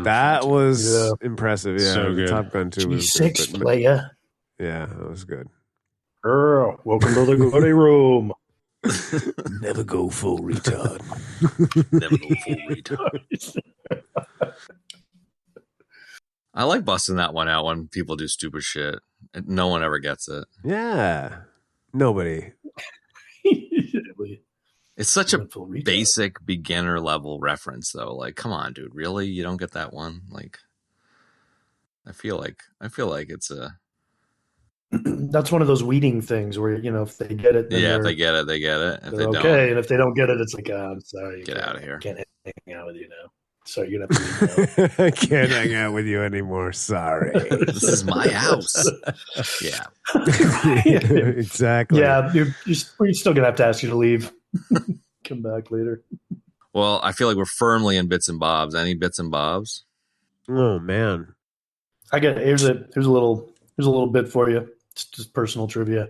That was impressive. Yeah, So good. Top Gun 2 was G6 good, player. yeah, that was good. Welcome to the goody room. Never go full retard. Never go full retard. I like busting that one out when people do stupid shit. No one ever gets it. Yeah, nobody. It's such a basic beginner level reference, though. Like, come on, dude. Really? You don't get that one? Like, I feel like it's a. That's one of those weeding things where, you know, if they get it, then if they get it, they get it. If they okay. don't, And if they don't get it, it's like, I'm sorry. Get out of here. Can't hang out with you now. Sorry, you're gonna have to leave now. I can't hang out with you anymore. Sorry. This is my house. Yeah. Exactly. Yeah, we're still gonna have to ask you to leave. Come back later. Well, I feel like we're firmly in bits and bobs. Any bits and bobs? Oh man. Here's a little bit for you. It's just personal trivia.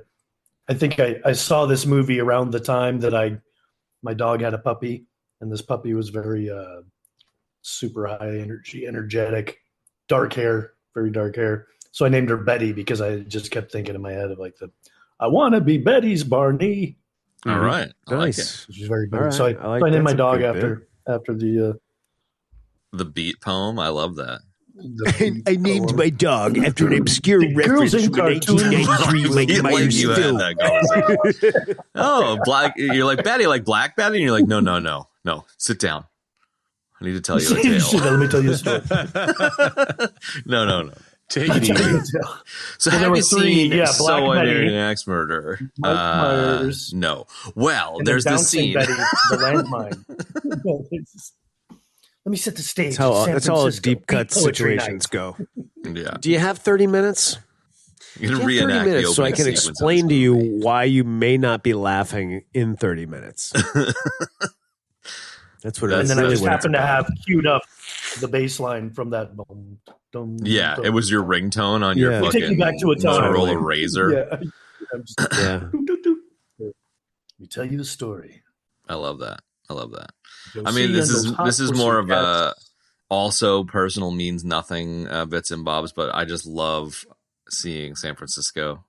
I think I saw this movie around the time that my dog had a puppy, and this puppy was very super high energy, energetic, dark hair, very dark hair. So I named her Betty because I just kept thinking in my head of like I want to be Betty's Barney. All right. I like Nice. it. She's very good. Right. So I named my dog after The beat poem. I love that. I named my dog after an obscure reference girls in from a cartoons. 1993 Mike Myers you had film. that conversation. Oh, black. You're like Betty, like Black Betty, and you're like, no. Sit down. I need to tell you a tale. Let me tell you a story. No. Take it easy. So Well, have you three, seen Black So I Betty, Married an Axe Murder? Mike Myers, No. Well, and there's then this Bouncing scene. Betty, the landmine. Let me set the stage. That's how Francisco. deep cut Beat poetry situations go. Yeah. Do you have 30 minutes? You can Do you have 30 reenact the minutes so I opening can sequence of explain this to you movie. why you may not be laughing in 30 minutes. That's what it And is. then I really just what it's happened to about. have queued up the bass line from that. Yeah, it was your ringtone on your Yeah. fucking Take me back to a time. Motorola Razor. Yeah. I'm just, Yeah. Let me tell you the story. I love that. Go I mean, see this those hot is more of a pussycats. also personal means nothing bits and bobs, but I just love seeing San Francisco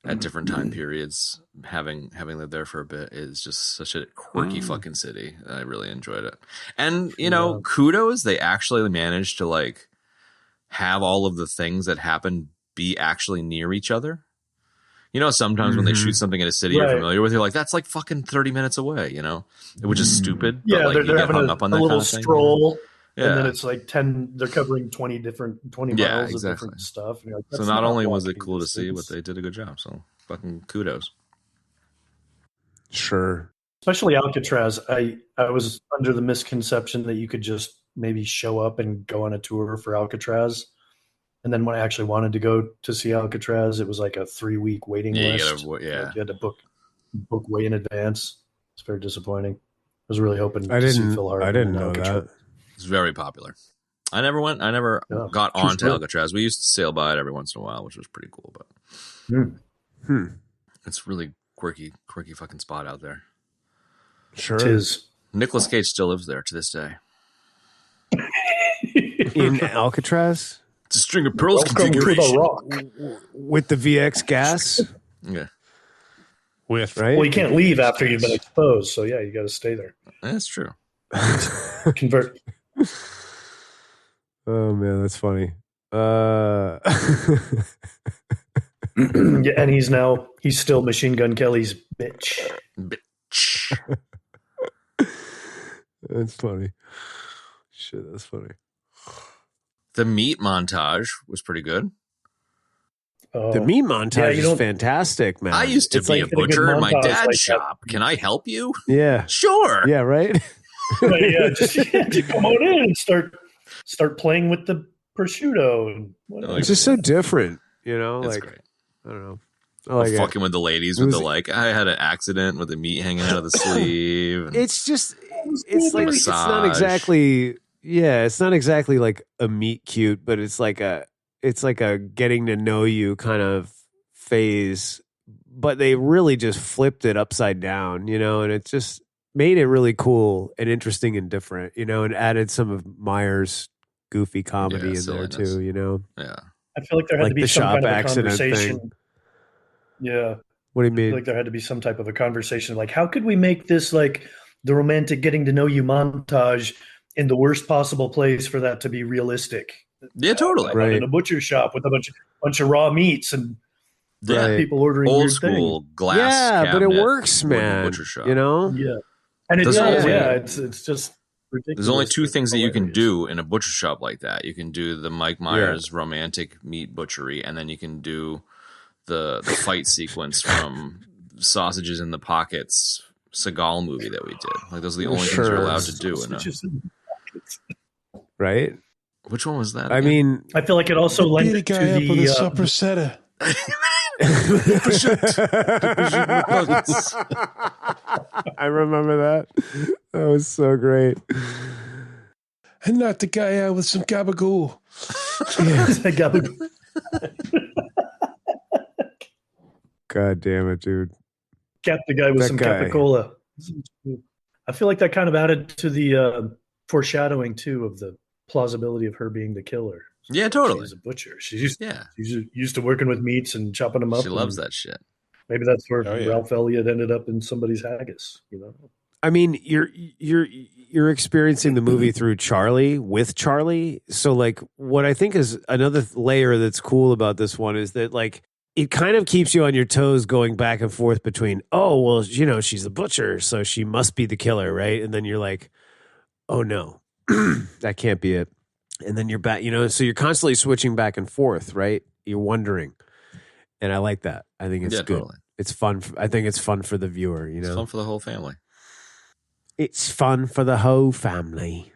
at different time periods. Having lived there for a bit is just such a quirky fucking city. I really enjoyed it, and kudos, they actually managed to like have all of the things that happen be actually near each other. You know, sometimes when they shoot something in a city you're Right. familiar with, you're like, that's like fucking 30 minutes away, you know, which is stupid. Yeah, but like, they're you get having hung a up on that little kind of thing. stroll, Yeah. and then it's like 10. They're covering 20 Yeah, miles exactly. of different stuff. And you're like, So that's not only was it walking cool to see, but distance. they did a good job. So fucking kudos. Sure. Especially Alcatraz. I was under the misconception that you could just maybe show up and go on a tour for Alcatraz. And then when I actually wanted to go to see Alcatraz, it was like a 3-week waiting Yeah, you list. gotta, yeah. Like you had to book way in advance. It's very disappointing. I was really hoping I to see didn't Phil Hartman in know Alcatraz. that. It's very popular. I never Yeah, got true onto story. Alcatraz. We used to sail by it every once in a while, which was pretty cool, but it's really quirky fucking spot out there. Sure. Tis. Nicolas Cage still lives there to this day. In Alcatraz? It's a string of pearls Welcome to configuration. the Rock. With the VX gas? Yeah, With Right? Well, you can't leave after you've been exposed, so yeah, you got to stay there. that's true. Convert. Oh, man, that's funny. Yeah, and he's still Machine Gun Kelly's bitch. Bitch. That's funny. Shit, that's funny. The meat montage was pretty good. The meat montage you is don't- fantastic, man. I used to It's be like- a butcher in my montage dad's like that. shop. Can I help you? Yeah. Sure. Yeah, right? But yeah, just come on in and start playing with the prosciutto and whatever. It's just so different, you know. It's like great. I don't know. I like it. Fucking with the ladies with the like, I had an accident with the meat hanging out of the sleeve. And It's just, it's like it's not Massage. exactly. Yeah, it's not exactly like a meet cute, but it's like a getting to know you kind of phase. But they really just flipped it upside down, you know, and it just made it really cool and interesting and different, you know, and added some of Myers' goofy comedy in there silliness. too, you know. yeah. I feel like there had Like to be the some shop kind of a accident conversation. thing. Yeah. What do you I feel mean? like there had to be some type of a conversation. Like, how could we make this like the romantic getting to know you montage in the worst possible place for that to be realistic? Yeah, totally. I'm Right. in a butcher shop with a bunch of raw meats and Yeah. Right. people ordering Old weird school things. glass. Yeah, but it cabinet works, wooden man. Butcher shop. You know? Yeah. And it There's does, only- yeah. It's just ridiculous. There's only two but things that you can hilarious. do in a butcher shop like that. You can do the Mike Myers romantic meat butchery, and then you can do the fight sequence from Sausages in the Pockets Seagal movie that we did. Like those are the only things you're allowed to do. In a, Right? which one was that? I again? mean, I feel like it also lent Beat a it to guy up with a the suppressor. I remember that. That was so great. And knock the guy out with some gabagool. God damn it, dude. Cap the guy with That some guy. capicola. I feel like that kind of added to the foreshadowing too of the plausibility of her being the killer. Yeah, totally. She's a butcher. She's Yeah, used to working with meats and chopping them up. she loves and that shit. Maybe that's where Oh, yeah. Ralph Elliott ended up in somebody's haggis. You know, I mean, you're experiencing the movie through Charlie with Charlie. So like what I think is another layer that's cool about this one is that like it kind of keeps you on your toes going back and forth between, oh, well, you know, she's a butcher, so she must be the killer, right? And then you're like, oh no, that can't be it. And then you're back, you know, so you're constantly switching back and forth, right? You're wondering. And I like that. I think it's Yeah, good. totally. It's fun. I think it's fun for the viewer, you It's know. fun for the whole family. It's fun for the whole family.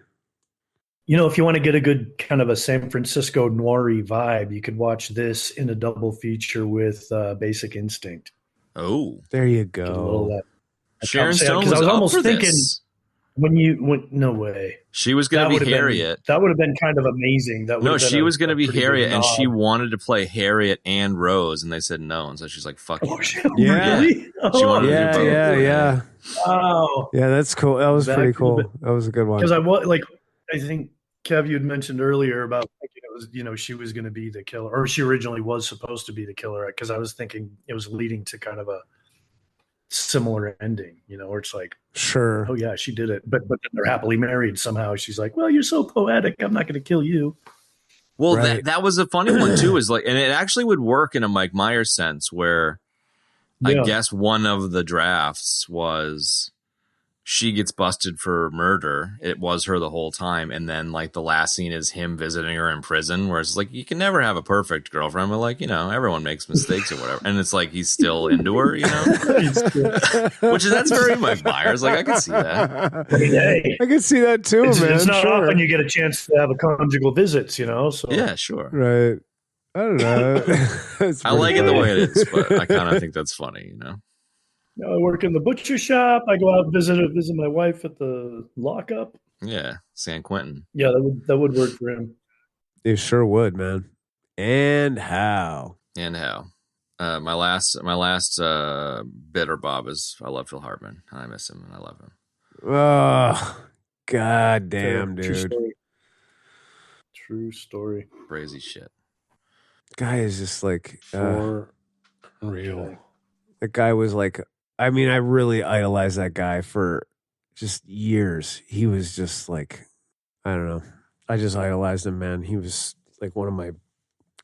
you know, if you want to get a good kind of a San Francisco noiry vibe, you could watch this in a double feature with Basic Instinct. Oh, There you Get a little of go. that. Sharon Yeah, Stone 'cause was I was up almost for thinking this. no way. She was going to would've be Harriet. That would have been kind of amazing. That No, would've been she a- was going to a be pretty big Harriet, and she nod. wanted to play Harriet and Rose, and they said no. And so she's like, "Fuck Oh, you." shit, Yeah. really? She wanted to do Yeah, both. yeah. Wow. Yeah, that's cool. That was That pretty could've cool. been- That was a good one. Because I think Kev, you had mentioned earlier about thinking it was, you know, she was going to be the killer, or she originally was supposed to be the killer. Because I was thinking it was leading to kind of a similar ending, you know, where it's like, Sure. oh yeah, she did it, but then they're happily married somehow. She's like, well, you're so poetic, I'm not going to kill you. Well, Right. that was a funny one too. Is like, and it actually would work in a Mike Myers sense, where I Yeah. guess one of the drafts was she gets busted for murder. It was her the whole time, and then like the last scene is him visiting her in prison, where it's like you can never have a perfect girlfriend, but like, you know, everyone makes mistakes or whatever, and it's like he's still into her, you know, which is that's very Mike Myers. Like I can see that. I mean, hey, I can see that too, it's, man. it's not sure. often you get a chance to have a conjugal visits, you know. So Yeah, sure. Right. I don't know. That's I like it pretty the funny. way it is, but I kind of think that's funny, you know. You know, I work in the butcher shop. I go out and visit my wife at the lockup. Yeah, San Quentin. Yeah, that would work for him. It sure would, man. And how? And how? My last bitter Bob is I love Phil Hartman. I miss him and I love him. Oh, god damn, True dude. story. True story. Crazy shit. Guy is just like For real. that guy was like, I mean, I really idolized that guy for just years. He was just like, I don't know. I just idolized him, man. He was like one of my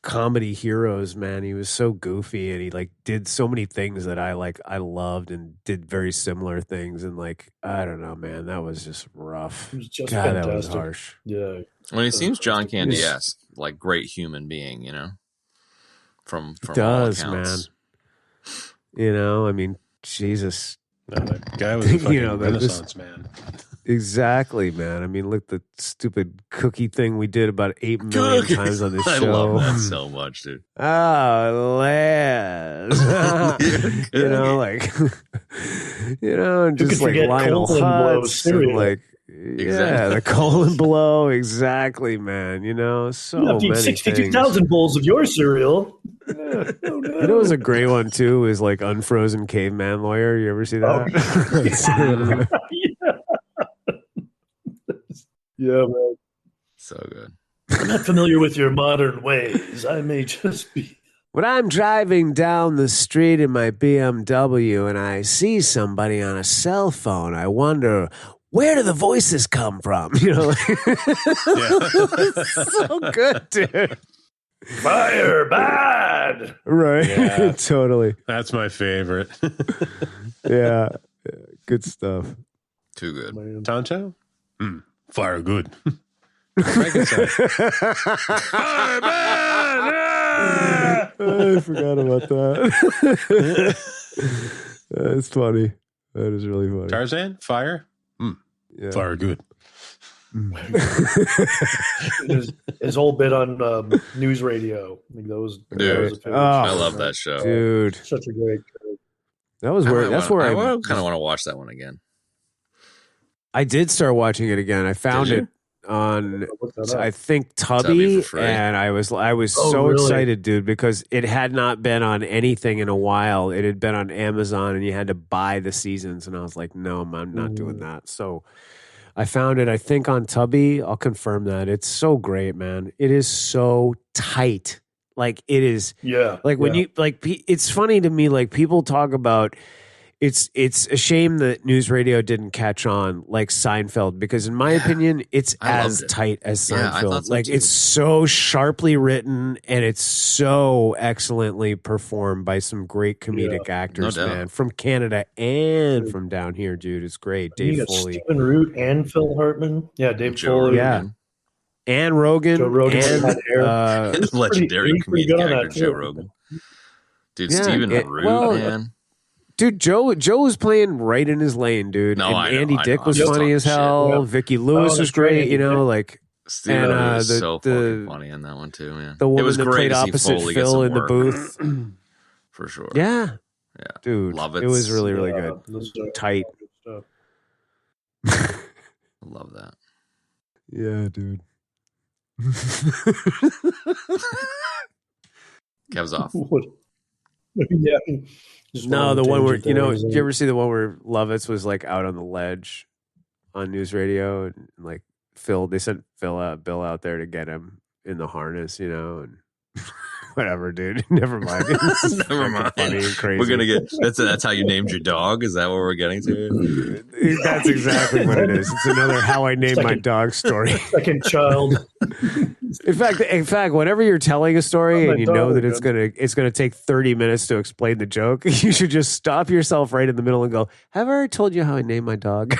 comedy heroes, man. He was so goofy and he like did so many things that I loved and did very similar things. And like, I don't know, man, that was just rough. It was just God, fantastic. that was harsh. Yeah. I mean, he seems John Yes. Candy-esque, like great human being, you know. From Does, all accounts. You know, I mean, Jesus. No, that guy was a fucking You know, that this- Renaissance man. Exactly, man. I mean, look, the stupid cookie thing we did about 8 million times on this show. I love that so much, dude. Oh, Les. Like, and Who just could like forget Lionel colon blow Hutz, and cereal? like, yeah, the colon blow. Exactly, man. So You have to eat many 62,000 bowls of your cereal. things. It was a great one too. Is like Unfrozen Caveman Lawyer. You ever see that? Yeah, man. So good. I'm not familiar with your modern ways. I may just be. When I'm driving down the street in my BMW and I see somebody on a cell phone, I wonder, where do the voices come from? So good, dude. Fire bad. Right. Yeah. Totally. That's my favorite. Yeah. Good stuff. Too good. Tonto? Fire good. I forgot about that. That's funny. That is really funny. Tarzan? Fire? Yeah. Fire good. His whole bit on news radio. I think that was a favorite I show. love that show. Dude. Such a great show. That was where I kind of want to watch that one again. I did start watching it again. I found it on, I think, Tubby Tubby, for free. and I was Oh, so really? excited, dude, because it had not been on anything in a while. It had been on Amazon, and you had to buy the seasons, and I was like, no, I'm not doing that. So I found it, I think, on Tubby. I'll confirm that. It's so great, man. It is so tight. Like, it is. Yeah. Like when you it's funny to me. Like people talk about it's a shame that news radio didn't catch on like Seinfeld, because in my opinion, it's I as loved it. tight as Yeah, I Seinfeld. thought so Like too. it's so sharply written and it's so excellently performed by some great comedic actors, doubt. man, from Canada and from down here, dude. It's great. You Dave got Foley Stephen Root and Phil Hartman. Yeah, Dave Joe Foley. Yeah. and Rogan. Joe Rogan and, had hair. Legendary he's pretty good comedic on that, actor Joe too. Rogan. Dude, Yeah, Stephen it- Root, well, man. Dude, Joe was playing right in his lane, dude. No, and I know, Andy I Dick know. was I'm just funny as talking hell. shit. Yeah. Vicky Lewis that's was great, great, you know, yeah. like Stephen and, Root is the- so the- fucking funny in that one too, man. the it woman was that great played to see opposite Foley get Phil some in the work, booth. for sure. Yeah. Yeah. Dude. Love It it. was really, really Yeah, good. those are Tight. good stuff. I love that. Yeah, dude. Kev's off. What? Yeah. Just No, on the a one where, tangent there. did you ever see the one where Lovitz was like out on the ledge on news radio and like they sent Bill out there to get him in the harness, and whatever, dude. Never mind. It's Never fucking mind. Funny and crazy. We're gonna get that's how you named your dog. Is that what we're getting to? That's exactly what it is. It's another how I named my Second- dog story. Second child. In fact, whenever you're telling a story Oh, and you my know dog, that it's gonna take 30 minutes to explain the joke, you should just stop yourself right in the middle and go, "Have I ever told you how I named my dog?"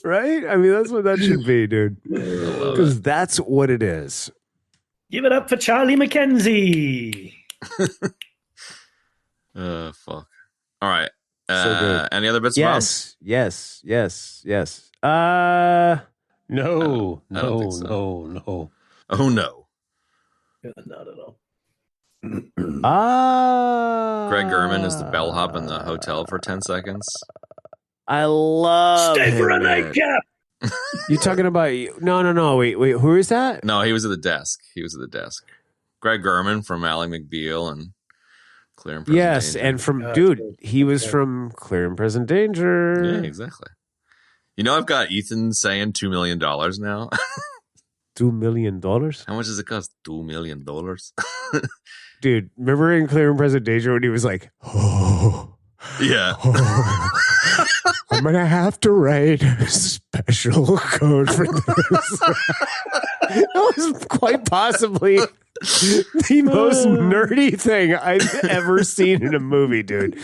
Right? I mean, that's what that should be, dude. Because that's what it is. Give it up for Charlie McKenzie. Fuck. All right. So good. Any other bits? Yes. No, I don't no, think so. no. Oh no. Yeah, not at all. Greg Gurman is the bellhop in the hotel for 10 seconds. I love Stay for a him, man. nightcap. You talking about? No. Wait. Who is that? No, he was at the desk. Greg Gurman from Ally McBeal and Clear and Present Yes, Danger. and from Yeah, dude, that's he was Yeah. from Clear and Present Danger. Yeah, exactly. I've got Ethan saying $2 million now. $2 million, How much does it cost? $2 million. dude. Remember in Clear and Present Danger when he was like, "Oh, Yeah. I'm gonna have to write a special code for this." That was quite possibly the most nerdy thing I've ever seen in a movie, dude.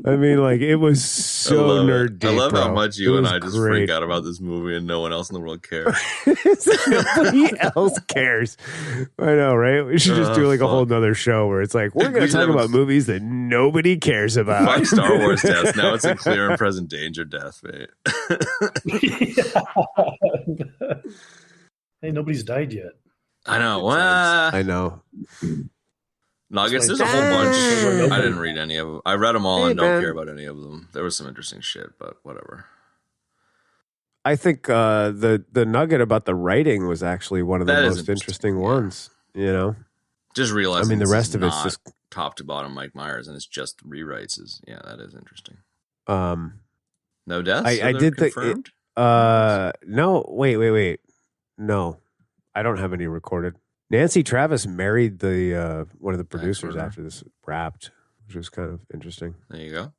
I mean, like, it was so nerd deep. I love bro. how much you and I just freak out about this movie and no one else in the world cares. Nobody else cares. I know, right? We should just do like a whole nother show where it's like, we're going to talk about movies that nobody cares about. Fuck Star Wars death. Now it's a clear and present danger death, mate. Hey, nobody's died yet. I know. I know. Nuggets, there's a whole bunch. I didn't read any of them. I read them all and don't care about any of them. There was some interesting shit, but whatever. I think the nugget about the writing was actually one of the most interesting ones. You know, just realizing. I mean, the rest of it's just top to bottom Mike Myers, and it's just rewrites. That is interesting. No deaths. I did confirmed? No, wait. No, I don't have any recorded. Nancy Travis married the one of the producers after this wrapped, which was kind of interesting. There you go.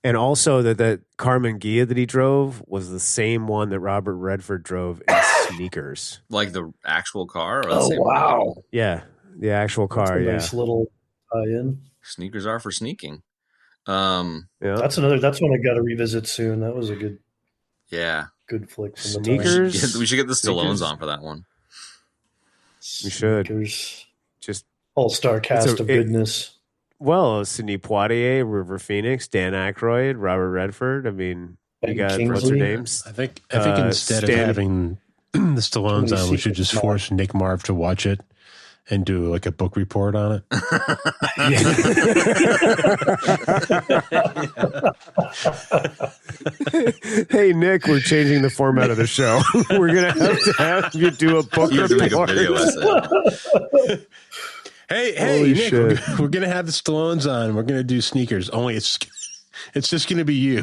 And also that Carmen Ghia that he drove was the same one that Robert Redford drove in Sneakers. Like the actual car? Or Oh, wow. One? Yeah, the actual car, Nice little tie-in. Sneakers are for sneaking. Yeah. That's one I got to revisit soon. That was a good flick from Sneakers. the time. We should get the Stallones on for that one. We should. Sneakers. Just all-star cast of goodness. Well, Sidney Poitier, River Phoenix, Dan Aykroyd, Robert Redford. I mean, you got what's her names? I think instead of having the Stallones on, we should just force Nick Marv to watch it and do like a book report on it. Hey Nick, we're changing the format of the show. We're gonna have you do a book report. Make a video essay. Hey, Nick, we're gonna have the Stallones on. We're gonna do Sneakers. Only it's just gonna be you.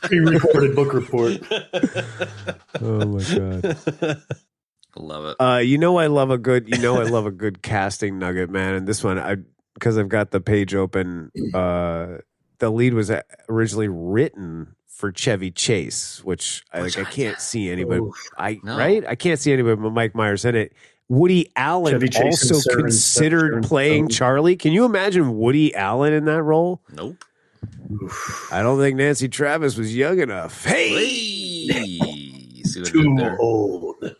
Pre-recorded book report. Oh my god. Love it. I love a good casting nugget, man. And this one, because I've got the page open, the lead was originally written for Chevy Chase, which I can't see anybody. Right? I can't see anybody but Mike Myers in it. Woody Allen also considered playing Charlie. Can you imagine Woody Allen in that role? Nope. I don't think Nancy Travis was young enough. Hey! See what Too old.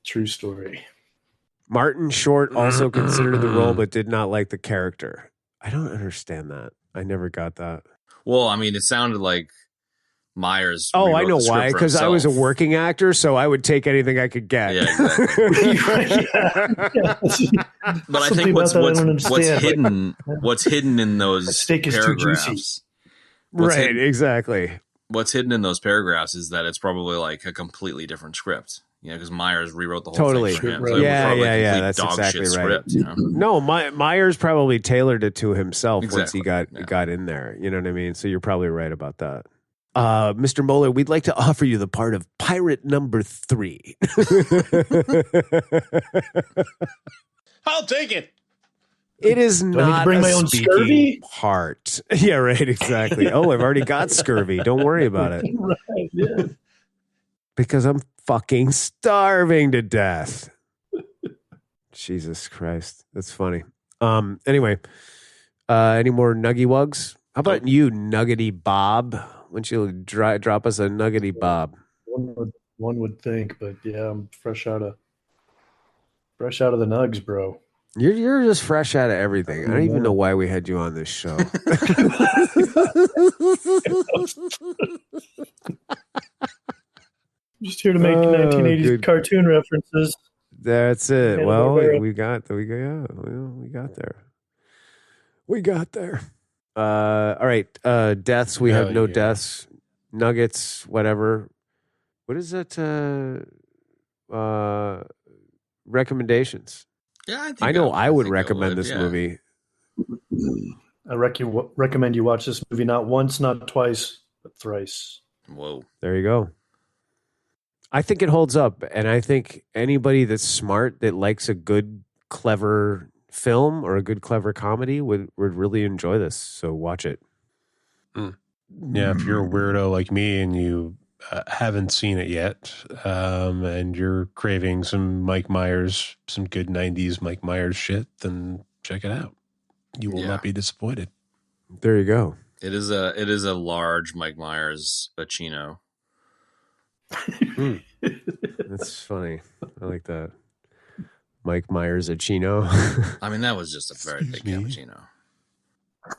True story. Martin Short also considered the role but did not like the character. I don't understand that. I never got that. Well, I mean, it sounded like Myers. Oh, I know why. Because I was a working actor, so I would take anything I could get. Yeah, exactly. But I think what's hidden in those paragraphs. Exactly. What's hidden in those paragraphs is that it's probably like a completely different script. Because Myers rewrote the whole thing for him. So That's exactly right. Script, No, Myers probably tailored it to himself once he got in there. You know what I mean? So you're probably right about that. Mr. Moeller, we'd like to offer you the part of pirate number 3. I'll take it. It is not bring my own scurvy part. Yeah, right. Exactly. Oh, I've already got scurvy. Don't worry about it. Right, yeah. Because I'm fucking starving to death. Jesus Christ. That's funny. Anyway, any more nuggy wugs? How about you, Nuggety Bob? Why don't you drop us a Nuggety Bob? One would think, but yeah, I'm fresh out of the nugs, bro. You're just fresh out of everything. I don't even know why we had you on this show. Just here to make 1980s cartoon references. That's it. Well, we got there. We got there. All right. Deaths. We have no deaths. Nuggets. Whatever. What is it? Recommendations. Yeah, I know. I would recommend this movie. I recommend you watch this movie not once, not twice, but thrice. Whoa. There you go. I think it holds up, and I think anybody that's smart that likes a good, clever film or a good, clever comedy would really enjoy this. So watch it. Yeah, if you're a weirdo like me and you haven't seen it yet, and you're craving some Mike Myers, some good 90s Mike Myers shit, then check it out. You will not be disappointed. There you go. It is a large Mike Myers Pacino. That's funny. I like that. Mike Myers Chino. I mean, that was just a very big cappuccino.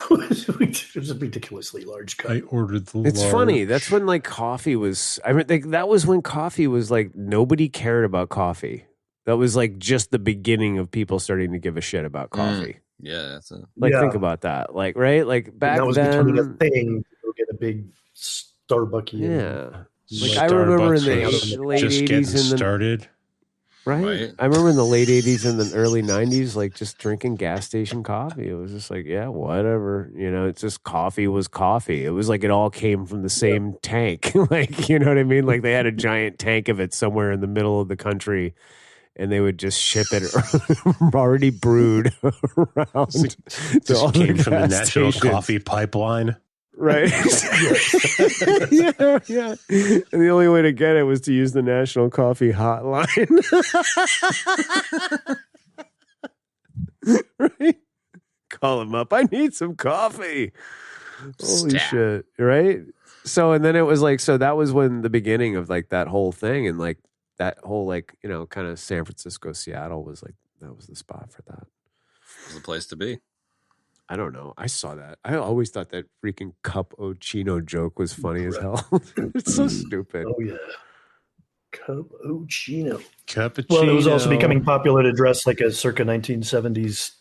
It was a ridiculously large cup. I ordered the It's large. funny. That's when like coffee was. I mean, like, that was when coffee was like nobody cared about coffee. That was like just the beginning of people starting to give a shit about coffee. Yeah, that's it. Like, Yeah. think about that. Like, right? Like back that was then. becoming a thing. Go get a big Starbucks. Yeah. Like, I remember in the Starbucks was late just 80s getting and the started. Right? I remember in the late 80s and the early 90s, like just drinking gas station coffee. It was just like, yeah, whatever. You know, it's just coffee was coffee. It was like it all came from the same tank. Like, you know what I mean? Like they had a giant tank of it somewhere in the middle of the country and they would just ship it already brewed around. Just came from the National Coffee Pipeline. Right. yeah. And the only way to get it was to use the National Coffee Hotline. Right? Call him up. I need some coffee. Holy shit. Right? So, and then it was like, so that was when the beginning of like that whole thing and like that whole like, you know, kind of San Francisco, Seattle was like, that was the spot for that. It was the place to be. I don't know. I saw that. I always thought that freaking cup Chino joke was funny as hell. It's so stupid. Oh yeah, cappuccino. Cappuccino. Well, it was also becoming popular to dress like a circa 1970s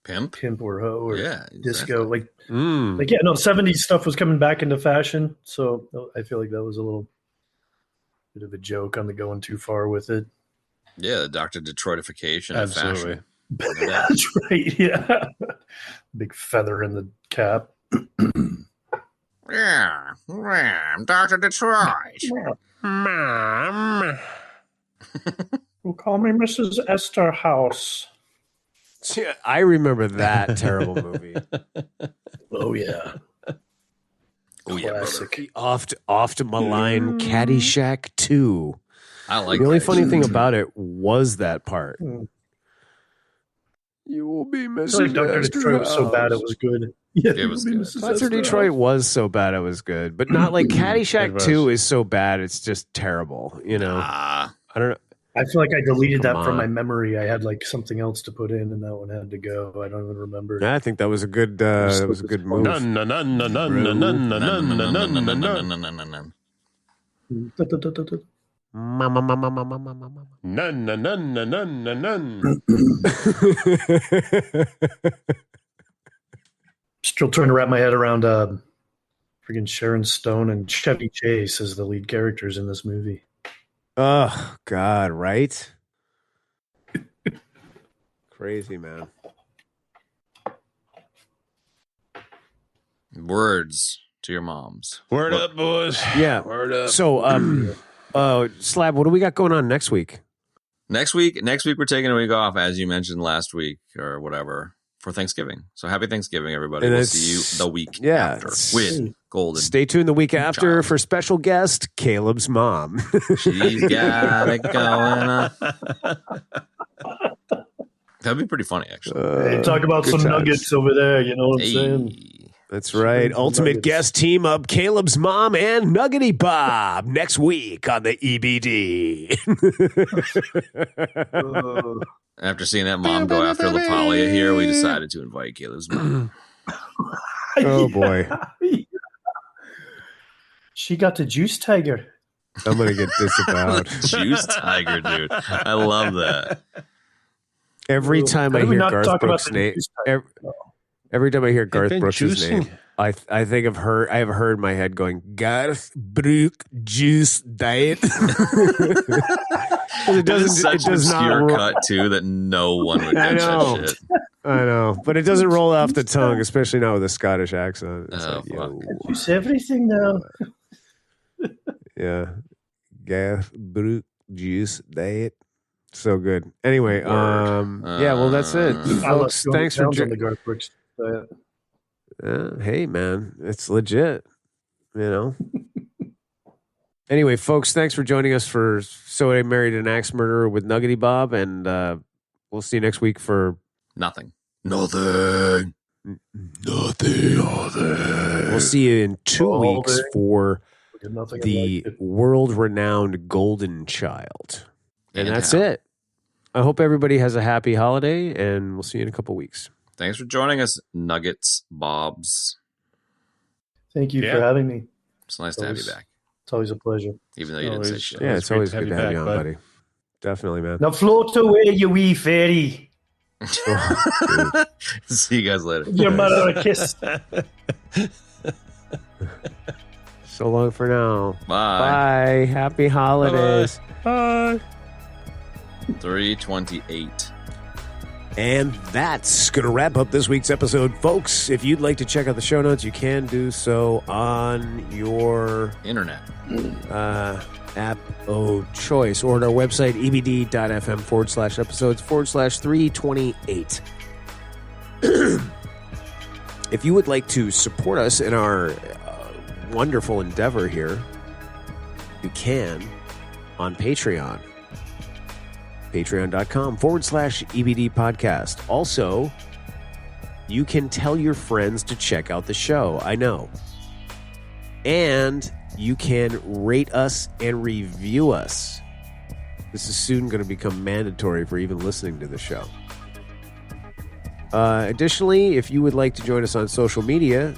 pimp or hoe or disco. Like, like, yeah, no, 70s stuff was coming back into fashion. So I feel like that was a little bit of a joke on the going too far with it. Yeah, the Dr. Detroitification of fashion. That's right. Yeah, big feather in the cap. Yeah, I'm Dr. Detroit. Mom. Well, call me Mrs. Esther House. Yeah, I remember that terrible movie. Oh yeah. Oh yeah, Classic. The oft maligned Caddyshack 2. I like the only that. funny thing about it was that part. You will be I Mrs. feel like Dr. Esther Detroit was so bad it House. was good. Yeah, It was good. Dr. Detroit was so bad it was good, but not like Caddyshack 2 is so bad it's just terrible. You know, I don't know. I feel like I deleted Come that from on. my memory. I had like something else to put in, and that one had to go. I don't even remember. I think that was a good. That was a good move. Still trying to wrap my head around freaking Sharon Stone and Chevy Chase as the lead characters in this movie. Oh God! Right? Crazy, man. Words to your moms. Word up, boys. Yeah. Word up. So, Slab, what do we got going on next week? Next week we're taking a week off, as you mentioned last week or whatever, for Thanksgiving. So happy Thanksgiving, everybody. And We'll it's- see you the week yeah, after it's- with Golden. Stay tuned the week after Child. for special guest Caleb's mom. She's got it going on. That'd be pretty funny, actually. Hey, talk about good some times. nuggets over there. You know what I'm saying? Hey. That's right. Ultimate Nuggets. guest team up Caleb's mom and Nuggety Bob next week on the EBD. After seeing that mom go after LaPalia here, we decided to invite Caleb's mom. Oh, boy. She got the juice tiger. I'm going to get disavowed. Juice Tiger, dude. I love that. Every time I How do we hear not Garth talk about Brooks' the name, juice tiger? every time I hear Garth been Brooks' juicing. name, I think of her. I have heard in my head going Garth Brook Juice Diet. 'Cause it It is such It does an not. obscure Roll, cut, too, that no one would I get know. that shit. I know, but it doesn't roll off the tongue, especially not with a Scottish accent. It's Oh, like, yo, Juice everything now. yeah, Garth Brook Juice Diet. So good. Anyway, yeah. Well, that's it, I love folks. Thanks for. on the Garth Brooks diet. Hey, man, it's legit. You know. Anyway, folks, thanks for joining us for So I Married an Axe Murderer with Nuggety Bob, and we'll see you next week for Nothing. Nothing. We'll see you in 2 weeks for the world-renowned Golden Child. And that's it. I hope everybody has a happy holiday, and we'll see you in a couple weeks. Thanks for joining us, Nuggets Bobs. Thank you for having me. It's nice to have you back. It's always a pleasure. Even though you didn't say shit. Yeah, it's always good to have you on, buddy. Definitely, man. Now float away, you wee fairy. See you guys later. Give your mother a kiss. So long for now. Bye. Bye. Happy holidays. Bye. 3:28. And that's going to wrap up this week's episode, folks. If you'd like to check out the show notes, you can do so on your internet app of choice or at our website, ebd.fm/episodes/328. If you would like to support us in our wonderful endeavor here, you can on Patreon. Patreon.com/EBD podcast. Also, you can tell your friends to check out the show. I know. And you can rate us and review us. This is soon going to become mandatory for even listening to the show. Additionally, if you would like to join us on social media,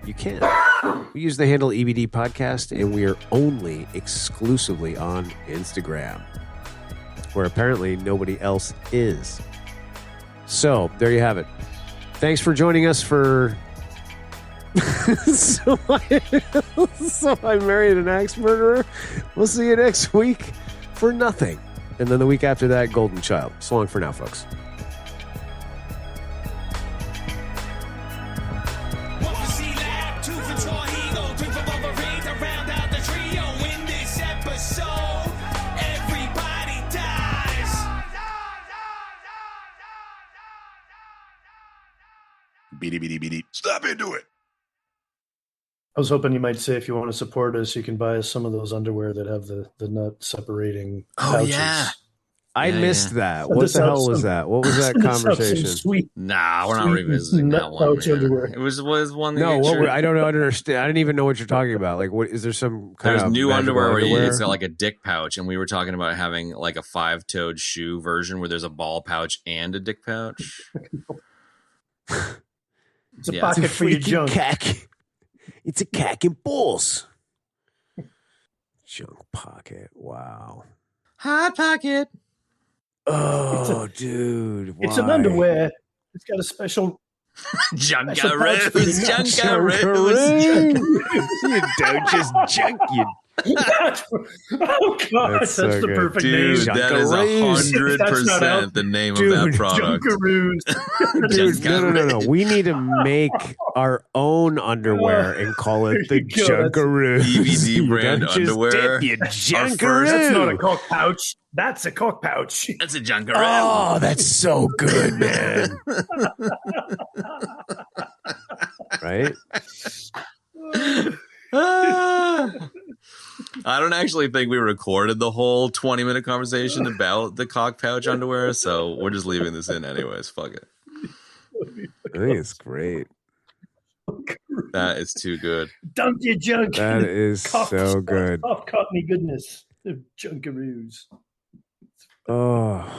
you can. We use the handle EBD podcast, and we are only exclusively on Instagram, where apparently nobody else is. So, there you have it. Thanks for joining us for So I Married an Axe Murderer. We'll see you next week for nothing. And then the week after that, Golden Child. So long for now, folks. Stop into it. I was hoping you might say if you want to support us, you can buy us some of those underwear that have the nut separating pouches. Yeah. I missed that. What the hell was that? What was that conversation? Sweet. Nah, we're not revisiting that one. Underwear. It was one. No, I don't understand. I didn't even know what you're talking about. Like, what is there? Some kind There's of new underwear where it's got like a dick pouch, and we were talking about having like a 5-toed shoe version where there's a ball pouch and a dick pouch. It's a pocket for your junk. Cack. It's a cack and balls. Junk pocket. Wow. Hot pocket. Oh, dude. It's an underwear. It's got a special Junkaroos. You don't just junk, you. Oh God, that's so the good. perfect Dude, name. that is 100% the name of that product. Junkaroos. Dude, no. We need to make our own underwear and call it the Junkaroos. EBD brand Don't underwear. Just dip your Junkaroo. That's not a cock pouch. That's a cock pouch. That's a Junkaroo. Oh, that's so good, man. Right? I don't actually think we recorded the whole 20-minute conversation about the cock pouch underwear, so we're just leaving this in anyways. Fuck it. I think it's great. That is too good. Dunk your junk. That is so good. Cough, cockney goodness. The Junkaroos. Oh.